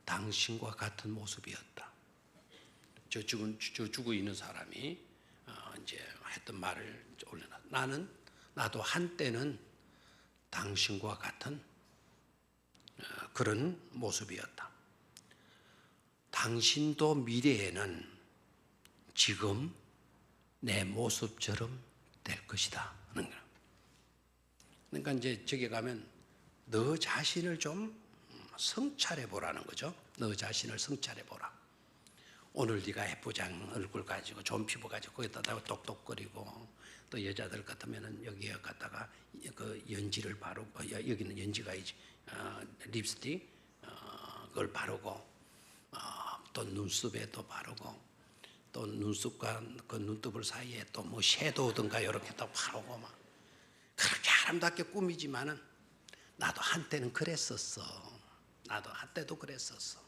당신과 같은 모습이었다. 저 죽어 있는 사람이 이제 했던 말을 올려놔. 나도 한때는 당신과 같은 그런 모습이었다. 당신도 미래에는 지금 내 모습처럼 될 것이다. 그러니까 이제 저기 가면 너 자신을 좀 성찰해 보라는 거죠. 너 자신을 성찰해 보라. 오늘 네가 예쁘장 얼굴 가지고 좋은 피부 가지고 거기다가 똑똑거리고 또 여자들 같으면은 여기에 갖다가 그 연지를 바르고 여기는 연지가 있지 립스틱 그걸 바르고 또 눈썹에 또 바르고 또 눈썹과 그 눈두불 사이에 또 뭐 섀도우든가 이렇게 또 바르고 막 그렇게 아름답게 꾸미지만은 나도 한때는 그랬었어. 나도 한때도 그랬었어.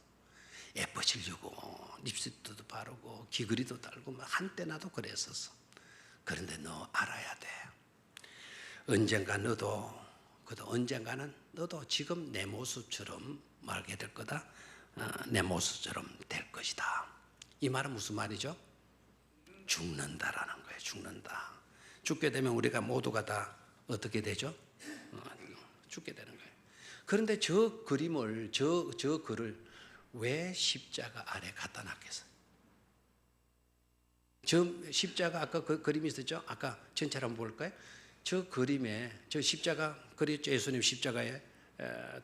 예뻐지려고 립스틱도 바르고 귀걸이도 달고 한때 나도 그랬었어. 그런데 너 알아야 돼. 언젠가는 너도 지금 내 모습처럼 말게 될 거다. 내 모습처럼 될 것이다. 이 말은 무슨 말이죠? 죽는다라는 거예요. 죽는다. 죽게 되면 우리가 모두가 다 어떻게 되죠? 죽게 되는 거예요. 그런데 저 그림을 저 글을 왜 십자가 아래 갖다 놨겠어요? 저 십자가 아까 그 그림이 있었죠? 아까 전체를 한번 볼까요? 저 그림에 저 십자가 그렸죠? 예수님 십자가에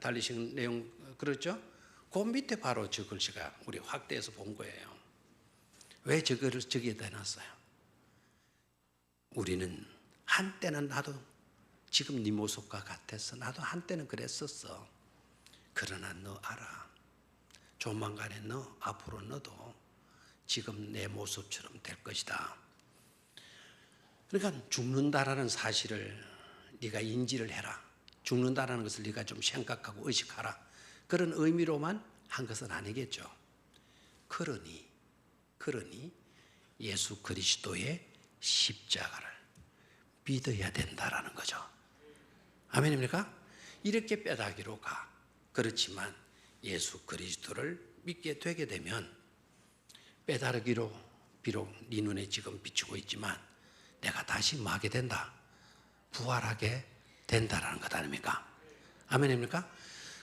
달리신 내용 그렇죠? 그 밑에 바로 저 글씨가 우리 확대해서 본 거예요. 왜 저거를 저기에다 놨어요? 우리는 한때는 나도 지금 네 모습과 같았어. 나도 한때는 그랬었어. 그러나 너 알아. 조만간에 너 앞으로 너도 지금 내 모습처럼 될 것이다. 그러니까 죽는다라는 사실을 네가 인지를 해라. 죽는다라는 것을 네가 좀 생각하고 의식하라. 그런 의미로만 한 것은 아니겠죠. 그러니 예수 그리스도의 십자가를 믿어야 된다라는 거죠. 아멘입니까? 이렇게 뼈다귀로 가. 그렇지만 예수 그리스도를 믿게 되게 되면 뼈다귀로 비록 네 눈에 지금 비추고 있지만 내가 다시 뭐하게 된다? 부활하게 된다라는 것 아닙니까? 아멘입니까?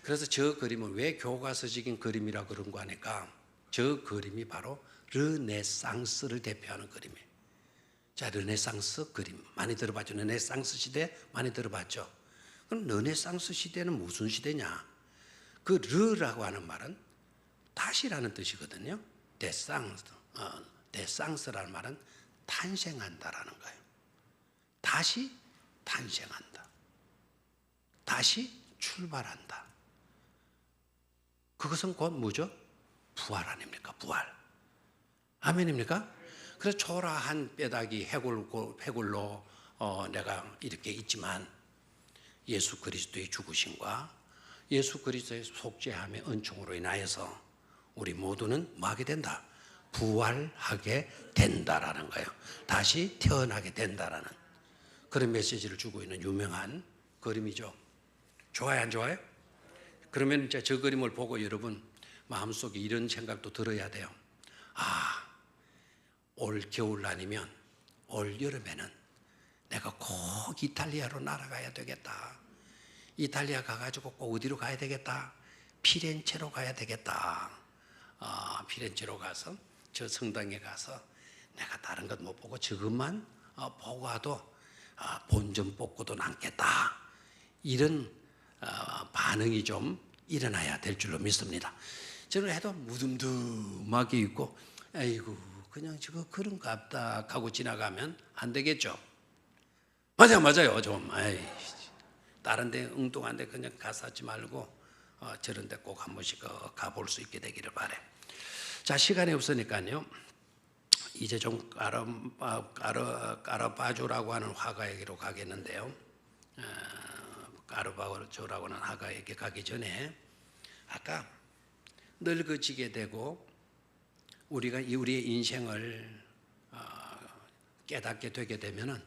그래서 저 그림은 왜 교과서적인 그림이라고 그런 거 하니까 저 그림이 바로 르네상스를 대표하는 그림이에요. 자, 르네상스 그림 많이 들어봤죠? 르네상스 시대 많이 들어봤죠? 그럼 르네상스 시대는 무슨 시대냐? 그 르라고 하는 말은 다시라는 뜻이거든요. 데상스 데상스라는 말은 탄생한다라는 거예요. 다시 탄생한다. 다시 출발한다. 그것은 곧 뭐죠? 부활 아닙니까? 부활. 아멘입니까? 그래서 초라한 뼈다귀 해골로 내가 이렇게 있지만 예수 그리스도의 죽으심과 예수 그리스도의 속죄함의 은총으로 인하여서 우리 모두는 뭐 하게 된다? 부활하게 된다라는 거예요. 다시 태어나게 된다라는 그런 메시지를 주고 있는 유명한 그림이죠. 좋아요, 안 좋아요? 그러면 이제 저 그림을 보고 여러분 마음속에 이런 생각도 들어야 돼요. 올 겨울 아니면 올 여름에는 내가 꼭 이탈리아로 날아가야 되겠다. 이탈리아 가가지고 꼭 어디로 가야 되겠다? 피렌체로 가야 되겠다. 피렌체로 가서 저 성당에 가서 내가 다른 것 못 보고 저것만 보고 와도 본전 뽑고도 남겠다. 이런 반응이 좀 일어나야 될 줄로 믿습니다. 저는 해도 무덤덤하게 있고 아이고 그냥 저거 그런가 보다 하고 지나가면 안 되겠죠. 맞아요. 좀 다른 데 엉뚱한 데 그냥 가사지 말고 저런 데 꼭 한 번씩 가볼 수 있게 되기를 바래. 자, 시간이 없으니까요. 이제 좀 까르바조라고 하는 화가에게로 가겠는데요. 까르바조라고 하는 화가에게 가기 전에 아까 늙어지게 되고 우리가 우리의 인생을 깨닫게 되게 되면은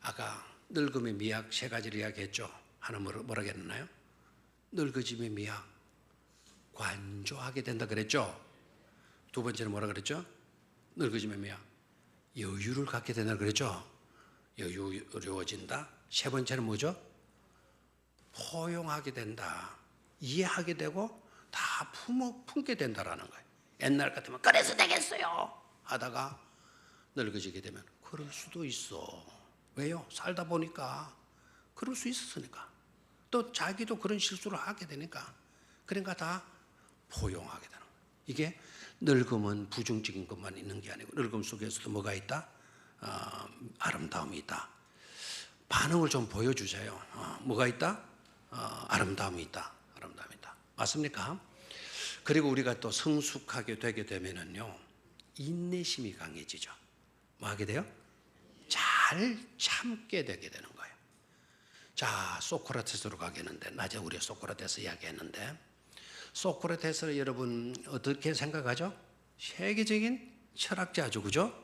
아까 늙음의 미학 세 가지를 이야기했죠. 하나 뭐라고 했나요? 늙어짐의 미학 관조하게 된다 그랬죠. 두 번째는 뭐라 그랬죠? 늙어짐의 미학 여유를 갖게 된다 그랬죠. 여유로워진다. 세 번째는 뭐죠? 포용하게 된다. 이해하게 되고 다 품게 된다라는 거예요. 옛날 같으면 그래서 되겠어요 하다가 늙어지게 되면 그럴 수도 있어. 왜요? 살다 보니까 그럴 수 있었으니까. 또 자기도 그런 실수를 하게 되니까 그러니까 다 포용하게 되는 거예요. 이게 늙음은 부정적인 것만 있는 게 아니고 늙음 속에서도 뭐가 있다? 아름다움이 있다. 반응을 좀 보여주세요. 뭐가 있다? 아름다움이 있다. 아름다움이 있다. 맞습니까? 그리고 우리가 또 성숙하게 되게 되면은요 인내심이 강해지죠. 뭐 하게 돼요? 잘 참게 되게 되는 거예요. 자, 소크라테스로 가겠는데 낮에 우리 소크라테스 이야기했는데 소크라테스를 여러분 어떻게 생각하죠? 세계적인 철학자죠, 그죠?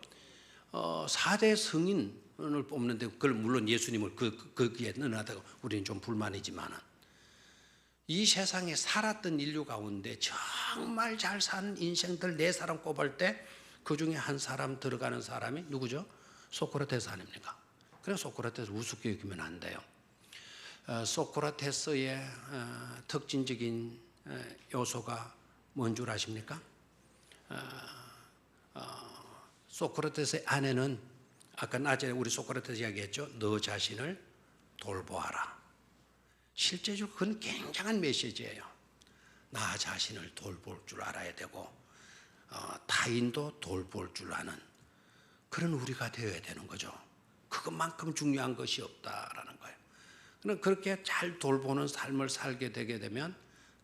4대 성인을 뽑는데 그걸 물론 예수님을 거기에 넣어놨다고 우리는 좀 불만이지만은 이 세상에 살았던 인류 가운데 정말 잘 사는 인생들 4사람 꼽을 때 그 중에 한 사람 들어가는 사람이 누구죠? 소크라테스 아닙니까? 그래서 소크라테스 우습게 여기면 안 돼요. 소크라테스의 특징적인 요소가 뭔 줄 아십니까? 소크라테스의 아내는 아까 낮에 우리 소크라테스 이야기했죠. 너 자신을 돌보아라. 실제적으로 그건 굉장한 메시지예요. 나 자신을 돌볼 줄 알아야 되고 타인도 돌볼 줄 아는 그런 우리가 되어야 되는 거죠. 그것만큼 중요한 것이 없다라는 거예요. 그렇게 잘 돌보는 삶을 살게 되게 되면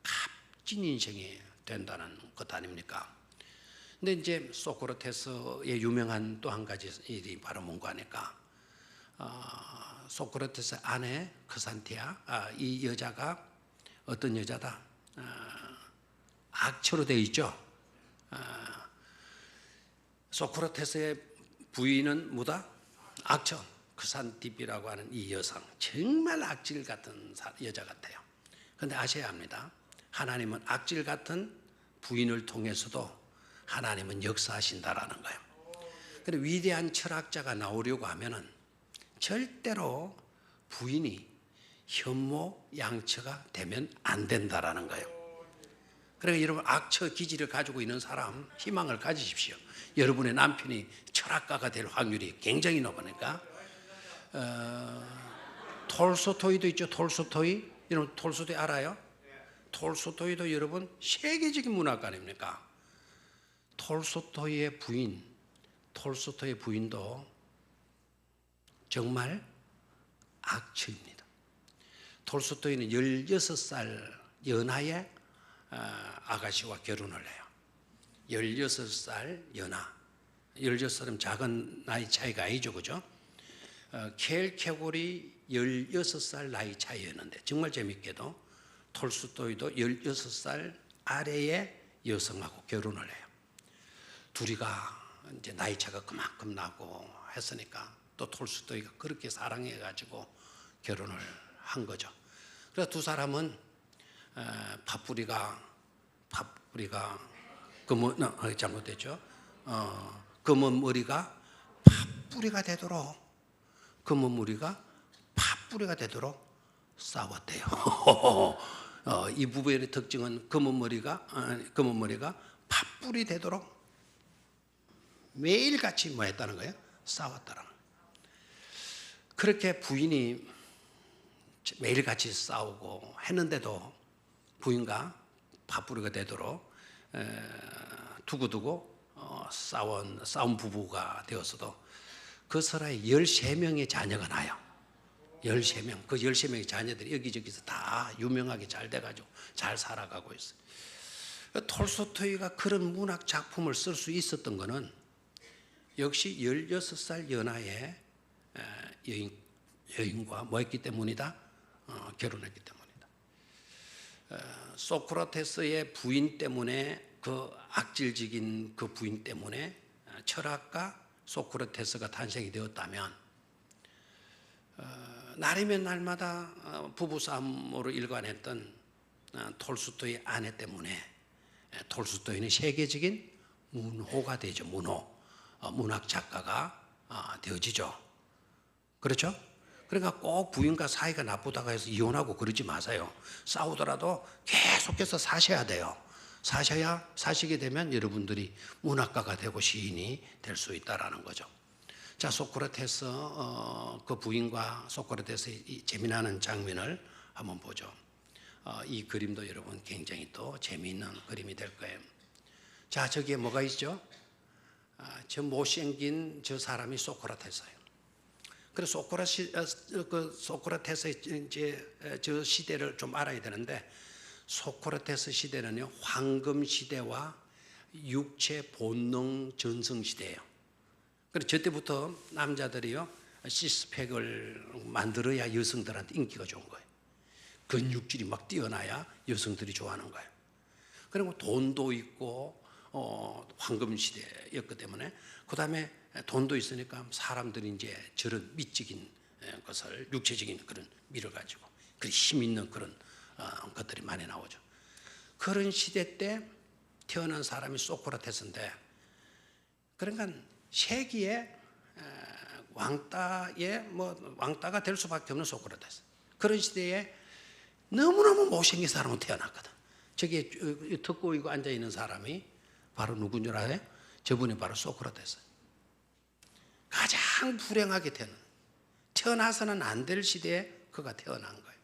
값진 인생이 된다는 것 아닙니까? 근데 이제 소크라테스의 유명한 또 한 가지 일이 바로 뭔가 하니까 소크라테스 아내 크산티아 이 여자가 어떤 여자다? 악처로 되어 있죠. 소크라테스의 부인은 뭐다? 악처 크산티비라고 하는 이 여성 정말 악질 같은 여자 같아요. 그런데 아셔야 합니다. 하나님은 악질 같은 부인을 통해서도 하나님은 역사하신다라는 거예요. 그런데 위대한 철학자가 나오려고 하면은 절대로 부인이 현모 양처가 되면 안 된다라는 거예요. 그러니까 여러분 악처 기질을 가지고 있는 사람 희망을 가지십시오. 여러분의 남편이 철학가가 될 확률이 굉장히 높으니까. 톨스토이도 있죠. 톨스토이 여러분 톨스토이 알아요? 톨스토이도 여러분 세계적인 문학가 아닙니까? 톨스토이의 부인 톨스토이의 부인도 정말 악취입니다. 톨스토이는 16살 연하의 아가씨와 결혼을 해요. 16살 연하. 16살은 작은 나이 차이가 아니죠, 그죠? 케일 케골이 16살 나이 차이였는데 정말 재밌게도 톨스토이도 16살 아래의 여성하고 결혼을 해요. 둘이가 이제 나이 차가 그만큼 나고 했으니까 또 톨스토이가 그렇게 사랑해가지고 결혼을 한 거죠. 그래서 두 사람은 팥뿌리가 잘못됐죠. 검은 머리가 팥뿌리가 되도록 싸웠대요. 이 부부의 특징은 검은 머리가 팥뿌리 되도록 매일같이 뭐 했다는 거예요? 싸웠다는 거예요. 그렇게 부인이 매일같이 싸우고 했는데도 부인과 팥뿌리가 되도록 두고두고 싸운 부부가 되었어도 그 사라에 13명의 자녀가 나요. 13명. 그 13명의 자녀들이 여기저기서 다 유명하게 잘 돼가지고 잘 살아가고 있어요. 톨스토이가 그런 문학 작품을 쓸 수 있었던 거는 역시 16살 연하의 여인과 뭐 했기 때문이다? 결혼했기 때문이다. 소크라테스의 부인 때문에, 그 악질적인 그 부인 때문에 철학가 소크라테스가 탄생이 되었다면, 날이면 날마다 부부싸움으로 일관했던 톨스토이 아내 때문에 톨스토이는 세계적인 문호가 되죠. 문학 작가가 되어지죠. 그렇죠? 그러니까 꼭 부인과 사이가 나쁘다고 해서 이혼하고 그러지 마세요. 싸우더라도 계속해서 사셔야 돼요. 사시게 되면 여러분들이 문학가가 되고 시인이 될 수 있다라는 거죠. 자, 소크라테스 그 부인과 소크라테스의 이 재미나는 장면을 한번 보죠. 이 그림도 여러분 굉장히 또 재미있는 그림이 될 거예요. 자, 저기에 뭐가 있죠? 저 못생긴 저 사람이 소크라테스예요. 그래서 소크라테스의 이제 저 시대를 좀 알아야 되는데, 소크라테스 시대는요, 황금 시대와 육체 본능 전성 시대예요. 그래서 저 때부터 남자들이요, 시스팩을 만들어야 여성들한테 인기가 좋은 거예요. 근육질이 막 뛰어나야 여성들이 좋아하는 거예요. 그리고 돈도 있고 황금 시대였기 때문에, 그 다음에 돈도 있으니까 사람들이 이제 저런 미적인 것을, 육체적인 그런 미를 가지고 그 힘 있는 그런 것들이 많이 나오죠. 그런 시대 때 태어난 사람이 소크라테스인데, 그러니까 세기의 왕따가 될 수밖에 없는 소크라테스. 그런 시대에 너무너무 못생긴 사람은 태어났거든. 저기 듣고 있고 앉아 있는 사람이 바로 누군 줄 알아요? 저분이 바로 소크라테스. 가장 불행하게 태어나서는 안 될 시대에 그가 태어난 거예요.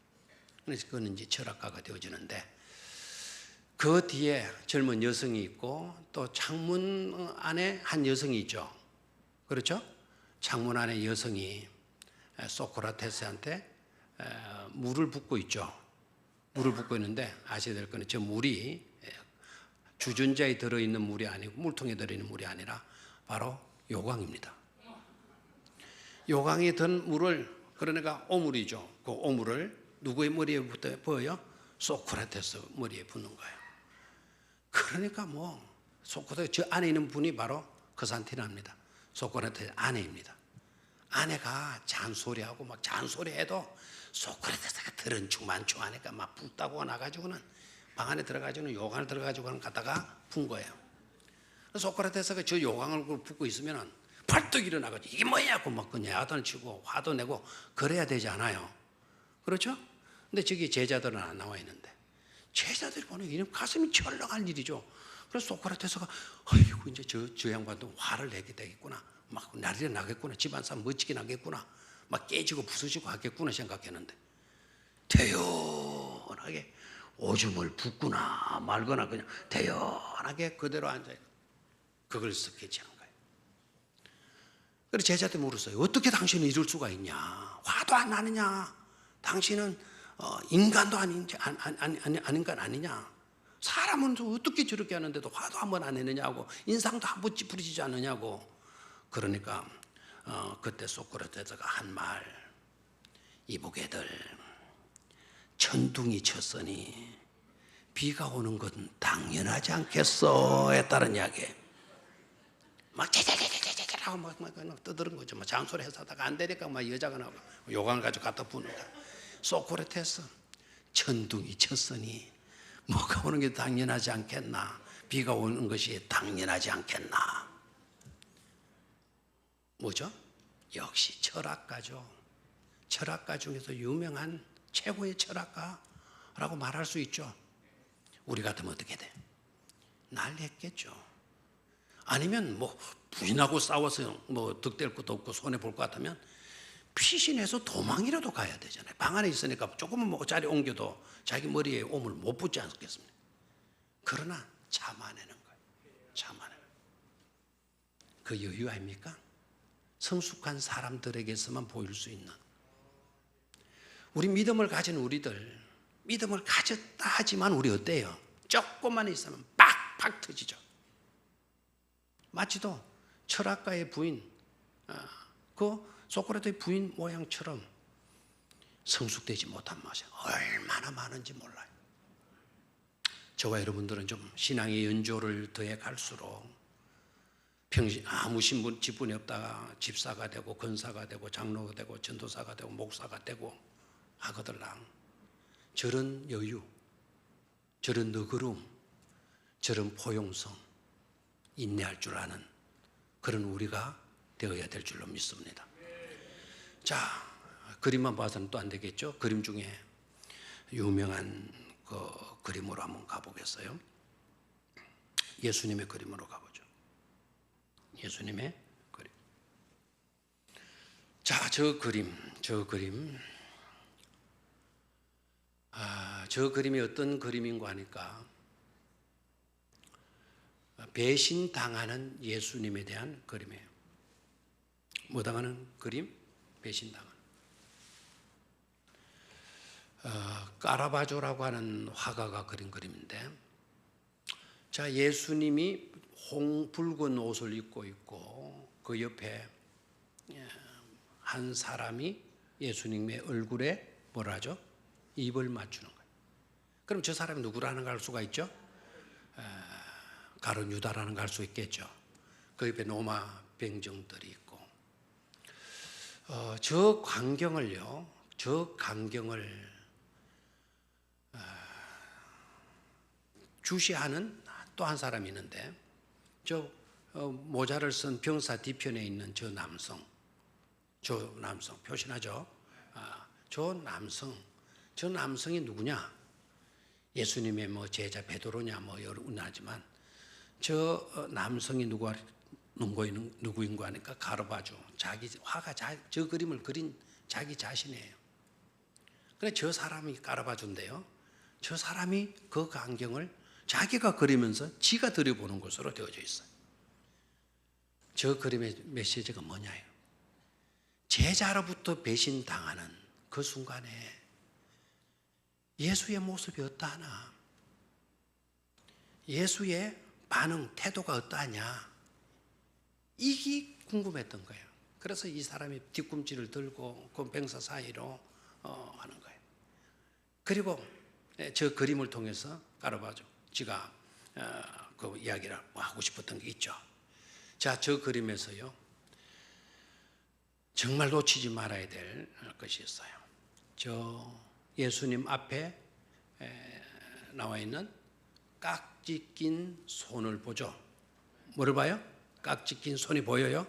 그래서 그는 이제 철학가가 되어지는데, 그 뒤에 젊은 여성이 있고 또 창문 안에 한 여성이 있죠. 그렇죠? 창문 안에 여성이 소크라테스한테 물을 붓고 있죠. 물을 붓고 있는데, 아셔야 될 거는 저 물이 주전자에 들어있는 물이 아니고, 물통에 들어있는 물이 아니라 바로 요강입니다. 요강에 든 물을, 그러니까 오물이죠. 그 오물을 누구의 머리에 부어요? 소크라테스 머리에 붓는 거예요. 그러니까 소크라테스 저 안에 있는 분이 바로 크산티나입니다. 소크라테스 아내입니다. 아내가 잔소리하고 막 잔소리해도 소크라테스가 들은 충만충하니까 막 붓다고 나가지고는 방 안에 들어가지고는 요강을 들어가지고는 갖다가 푼 거예요. 소크라테스가 저 요강을 붓고 있으면은 벌떡 일어나가지고 이게 뭐야 하고 막 그냥 야단을 치고 화도 내고 그래야 되지 않아요. 그렇죠? 근데 저기 제자들은 안 나와 있는데, 제자들이 보는 게 가슴이 철렁할 일이죠. 그래서 소크라테스가 아이고 이제 저 양반도 화를 내게 되겠구나, 막 난리가 나겠구나, 집안 사람 멋지게 나겠구나, 막 깨지고 부서지고 하겠구나 생각했는데, 태연하게 오줌을 붓거나 말거나 그냥 태연하게 그대로 앉아있고 그걸 스케치한 거예요. 그래서 제자한테 물었어요. 어떻게 당신은 이럴 수가 있냐? 화도 안 나느냐? 당신은 인간도 아닌 건 아니냐? 사람은 어떻게 저렇게 하는데도 화도 한 번 안 내느냐고, 인상도 한 번 찌푸리지 않느냐고. 그러니까 그때 소크라테스가 한 말, 이보게들 천둥이 쳤으니 비가 오는 건 당연하지 않겠어 했다는 이야기. 막 제제제제제제라고 막 떠드는 거죠. 막 잔소리 해서 하다가 안 되니까 막 여자가 나오고 요강 가지고 갖다 부는 거야. 소크라테스, 천둥이 쳤으니 뭐가 오는 게 당연하지 않겠나? 비가 오는 것이 당연하지 않겠나? 뭐죠? 역시 철학가죠. 철학가 중에서 유명한 최고의 철학가라고 말할 수 있죠. 우리 같으면 어떻게 돼? 난리했겠죠. 아니면 뭐 부인하고 싸워서 뭐 득될 것도 없고 손해 볼 것 같으면 피신해서 도망이라도 가야 되잖아요. 방 안에 있으니까 조금은 뭐 자리 옮겨도 자기 머리에 오물 못 붙지 않겠습니까? 그러나 참아내는 거예요. 참아내는 거예요. 그 여유 아닙니까? 성숙한 사람들에게서만 보일 수 있는. 우리 믿음을 가진 우리들, 믿음을 가졌다 하지만 우리 어때요? 조금만 있으면 빡빡 터지죠. 마치도 철학가의 부인, 그 소크라테스의 부인 모양처럼 성숙되지 못한 맛이 얼마나 많은지 몰라요. 저와 여러분들은 좀 신앙의 연조를 더해 갈수록 평신 아무 신분 직분이 없다가 집사가 되고 권사가 되고 장로가 되고 전도사가 되고 목사가 되고 하거들랑 저런 여유, 저런 너그러움, 저런 포용성, 인내할 줄 아는 그런 우리가 되어야 될 줄로 믿습니다. 자, 그림만 봐서는 또 안 되겠죠. 그림 중에 유명한 그 그림으로 한번 가보겠어요. 예수님의 그림으로 가보죠. 예수님의 그림. 자, 저 그림이 어떤 그림인가 하니까 배신당하는 예수님에 대한 그림이에요. 뭐 당하는 그림? 배신당하는. 까라바조라고 하는 화가가 그린 그림인데, 자, 예수님이 붉은 옷을 입고 있고 그 옆에 한 사람이 예수님의 얼굴에 뭐라 하죠? 입을 맞추는 거예요. 그럼 저 사람이 누구라는 걸 알 수가 있죠? 가룟 유다라는 걸 알 수 있겠죠. 그 옆에 로마 병정들이 있고, 저 광경을 주시하는 또 한 사람이 있는데, 저 모자를 쓴 병사 뒤편에 있는 저 남성 표시나죠? 저 남성이 누구냐? 예수님의 뭐 제자 베드로냐 뭐 여러분하지만 저 남성이 누구인가 하니까 가르바조, 저 그림을 그린 자기 자신이에요. 그래 저 사람이 가르바조인데요. 저 사람이 그 광경을 자기가 그리면서 지가 들여보는 것으로 되어져 있어요. 저 그림의 메시지가 뭐냐요? 제자로부터 배신당하는 그 순간에 예수의 모습이 어떠하나? 예수의 반응, 태도가 어떠하냐? 이게 궁금했던 거예요. 그래서 이 사람이 뒤꿈치를 들고 그 병사 사이로 하는 거예요. 그리고 저 그림을 통해서 까르바조 지가 그 이야기를 하고 싶었던 게 있죠. 자, 저 그림에서요 정말 놓치지 말아야 될 것이 있어요. 저 예수님 앞에 나와 있는 깍지 낀 손을 보죠. 뭐를 봐요? 깍지 낀 손이 보여요?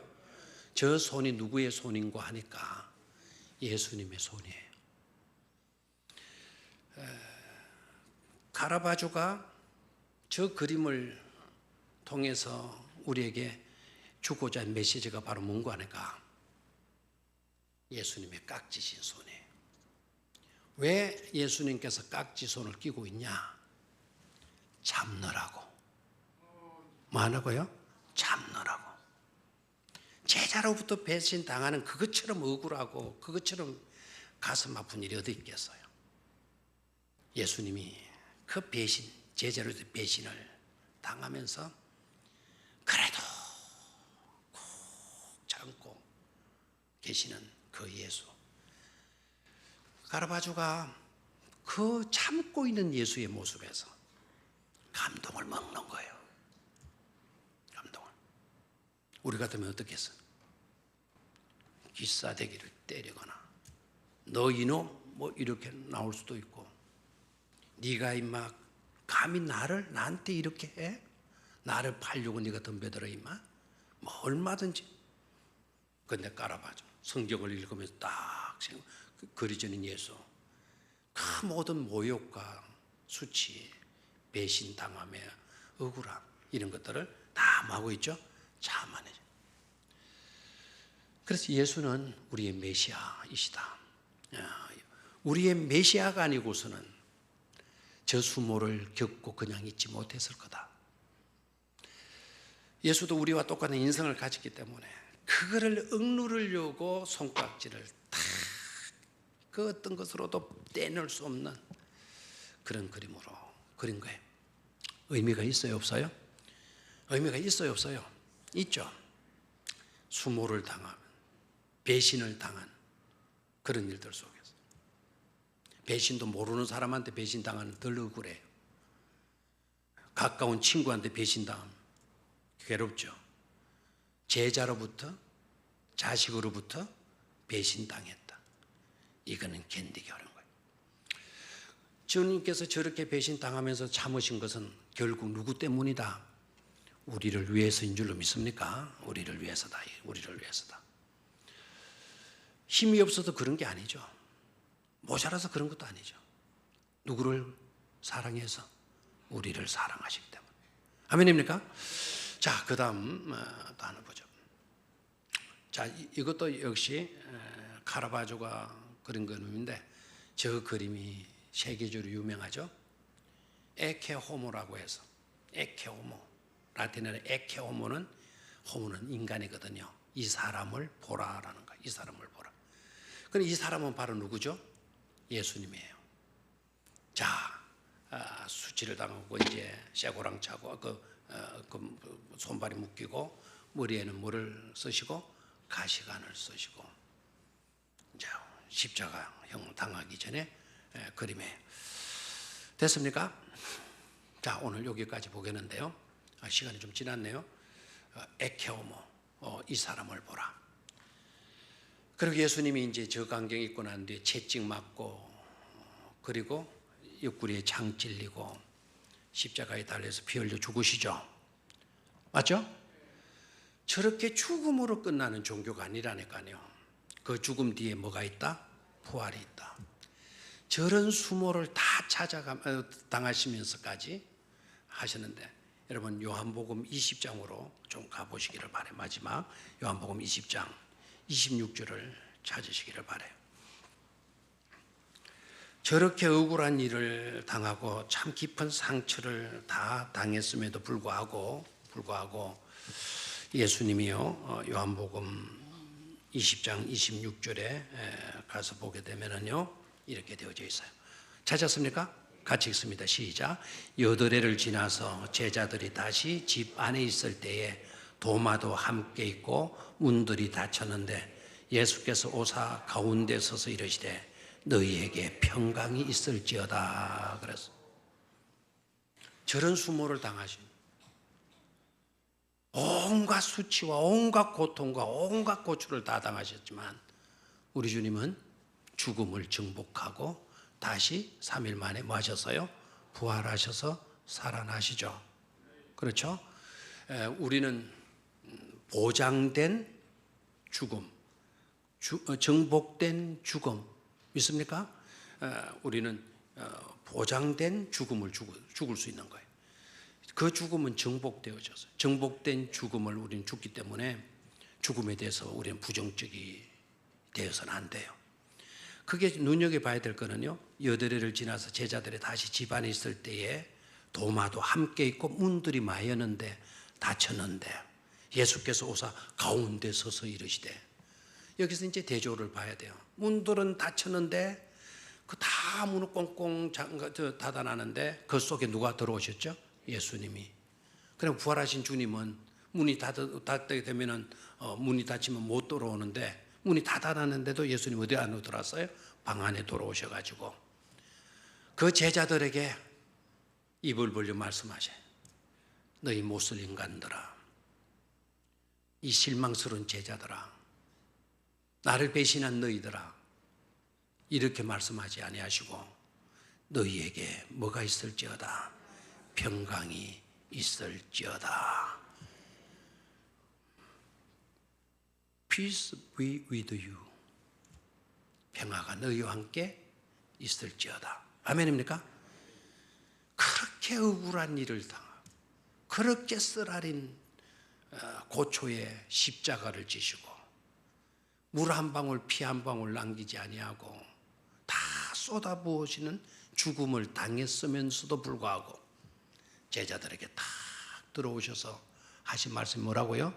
저 손이 누구의 손인고 하니까 예수님의 손이에요. 카라바조가 저 그림을 통해서 우리에게 주고자 한 메시지가 바로 뭔가 하니까 예수님의 깍지신 손이에요. 왜 예수님께서 깍지 손을 끼고 있냐? 참느라고. 뭐 하라고요? 참느라고. 제자로부터 배신당하는 그것처럼 억울하고 그것처럼 가슴 아픈 일이 어디 있겠어요. 예수님이 그 배신, 제자로부터 배신을 당하면서 그래도 꾹 참고 계시는 그 예수. 가라바주가 그 참고 있는 예수의 모습에서 감동을 먹는 거예요. 감동을. 우리 같으면 어떻겠어? 기싸대기를 때리거나 너 이놈 뭐 이렇게 나올 수도 있고, 네가 임마 감히 나한테 이렇게 해? 나를 팔려고 네가 덤벼들어 임마? 뭐 얼마든지. 근데 깔아봐줘. 성경을 읽으면서 딱 그려지는 예수. 그 모든 모욕과 수치, 배신당함에 억울함 이런 것들을 다 하고 있죠. 참아내죠. 그래서 예수는 우리의 메시아이시다. 우리의 메시아가 아니고서는 저 수모를 겪고 그냥 있지 못했을 거다. 예수도 우리와 똑같은 인성을 가졌기 때문에 그거를 억누르려고 손깍지를 탁 그 어떤 것으로도 떼낼 수 없는 그런 그림으로 그린 거예요. 의미가 있어요, 없어요? 의미가 있어요, 없어요? 있죠. 수모를 당하면, 배신을 당한 그런 일들 속에서. 배신도 모르는 사람한테 배신당하는 덜 억울해요. 가까운 친구한테 배신당하면 괴롭죠. 제자로부터, 자식으로부터 배신당했다. 이거는 견디기 어려운 거예요. 주님께서 저렇게 배신당하면서 참으신 것은 결국 누구 때문이다? 우리를 위해서인 줄로 믿습니까? 우리를 위해서다. 우리를 위해서다. 힘이 없어서 그런 게 아니죠. 모자라서 그런 것도 아니죠. 누구를 사랑해서 우리를 사랑하시기 때문에. 아멘입니까? 자, 그 다음 또 하나 보죠. 자, 이것도 역시 카라바조가 그린 그림인데 저 그림이 세계적으로 유명하죠. 에케호모라고 해서, 에케호모, 라틴어로 에케호모는, 호모는 인간이거든요. 이 사람을 보라라는 거예요. 이 사람을 보라. 그럼 이 사람은 바로 누구죠? 예수님이에요. 자, 수치를 당하고 이제 쇠고랑 차고 그 손발이 묶이고 머리에는 뭐를 쓰시고 가시관을 쓰시고 이제 십자가형 당하기 전에 그림에 됐습니까? 자, 오늘 여기까지 보겠는데요. 시간이 좀 지났네요. 에케오모, 이 사람을 보라. 그리고 예수님이 이제 저 광경 입고 난 뒤에 채찍 맞고 그리고 옆구리에 장 찔리고 십자가에 달려서 피 흘려 죽으시죠. 맞죠? 저렇게 죽음으로 끝나는 종교가 아니라니까요. 그 죽음 뒤에 뭐가 있다? 부활이 있다. 저런 수모를 다 당하시면서까지 하시는데, 여러분 요한복음 20장으로 좀 가보시기를 바라요. 마지막 요한복음 20장 26절을 찾으시기를 바라요. 저렇게 억울한 일을 당하고 참 깊은 상처를 다 당했음에도 불구하고 예수님이요, 요한복음 20장 26절에 가서 보게 되면은요, 이렇게 되어져 있어요. 찾았습니까? 같이 읽습니다. 시작. 여드레를 지나서 제자들이 다시 집 안에 있을 때에 도마도 함께 있고 문들이 닫혔는데 예수께서 오사 가운데 서서 이르시되 너희에게 평강이 있을지어다. 그래서 저런 수모를 당하신, 온갖 수치와 온갖 고통과 온갖 고초를 다 당하셨지만 우리 주님은 죽음을 정복하고 다시 3일 만에 뭐 하셨어요? 부활하셔서 살아나시죠. 그렇죠? 우리는 보장된 죽음, 정복된 죽음 믿습니까? 우리는 보장된 죽음을 죽을 수 있는 거예요. 그 죽음은 정복되어져서, 정복된 죽음을 우리는 죽기 때문에 죽음에 대해서 우리는 부정적이 되어서는 안 돼요. 그게 눈여겨봐야 될 거는요, 여드레를 지나서 제자들이 다시 집안에 있을 때에 도마도 함께 있고 문들이 마였는데 닫혔는데 예수께서 오사 가운데 서서 이르시되, 여기서 이제 대조를 봐야 돼요. 문들은 닫혔는데 그 다 문을 꽁꽁 닫아놨는데 그 속에 누가 들어오셨죠? 예수님이. 그럼 부활하신 주님은 문이 닫게 되면은 문이 닫히면 못 들어오는데, 문이 다 닫았는데도 예수님 어디 안으로 들어왔어요? 방 안에 들어오셔가지고 그 제자들에게 입을 벌려 말씀하셔요. 너희 못쓸 인간들아, 이 실망스러운 제자들아, 나를 배신한 너희들아, 이렇게 말씀하지 아니하시고 너희에게 뭐가 있을지어다? 평강이 있을지어다. Peace be with you. 평화가 너희와 함께 있을지어다. 아멘입니까? 그렇게 억울한 일을 당하고 그렇게 쓰라린 고초의 십자가를 지시고 물 한 방울 피 한 방울 남기지 아니하고 다 쏟아부으시는 죽음을 당했으면서도 불구하고 제자들에게 탁 들어오셔서 하신 말씀이 뭐라고요?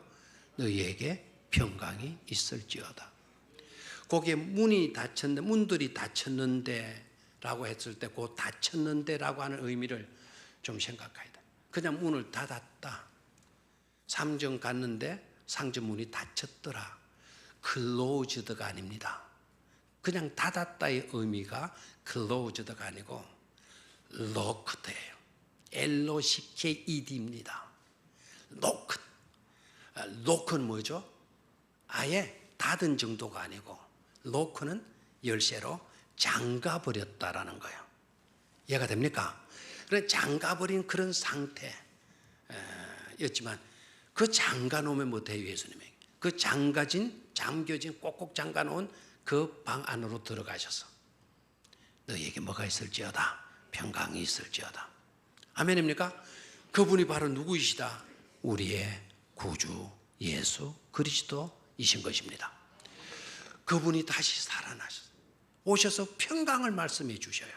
너희에게 평강이 있을지어다. 거기에 문이 닫혔는데, 문들이 닫혔는데 라고 했을 때 그 닫혔는데 라고 하는 의미를 좀 생각해야 돼. 그냥 문을 닫았다. 상점 갔는데 상점 문이 닫혔더라. closed가 아닙니다. 그냥 닫았다의 의미가 closed가 아니고 locked예요. LOCKED입니다. locked. lock는 뭐죠? 아예 닫은 정도가 아니고 lock는 열쇠로 잠가버렸다라는 거예요. 이해가 됩니까? 그래, 잠가버린 그런 상태였지만 그 잠가놓으면 못해요. 예수님에게 그 잠겨진 꼭꼭 잠가놓은 그 방 안으로 들어가셔서 너희에게 뭐가 있을지어다? 평강이 있을지어다. 아멘입니까? 그분이 바로 누구이시다? 우리의 구주 예수 그리스도이신 것입니다. 그분이 다시 살아나셔서 오셔서 평강을 말씀해 주셔요.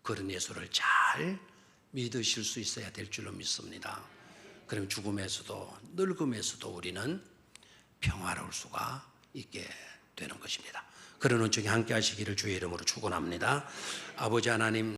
그런 예수를 잘 믿으실 수 있어야 될 줄로 믿습니다. 그럼 죽음에서도 늙음에서도 우리는 평화로울 수가 있게 되는 것입니다. 그런 은총이 함께 하시기를 주의 이름으로 축원합니다. 아버지 하나님,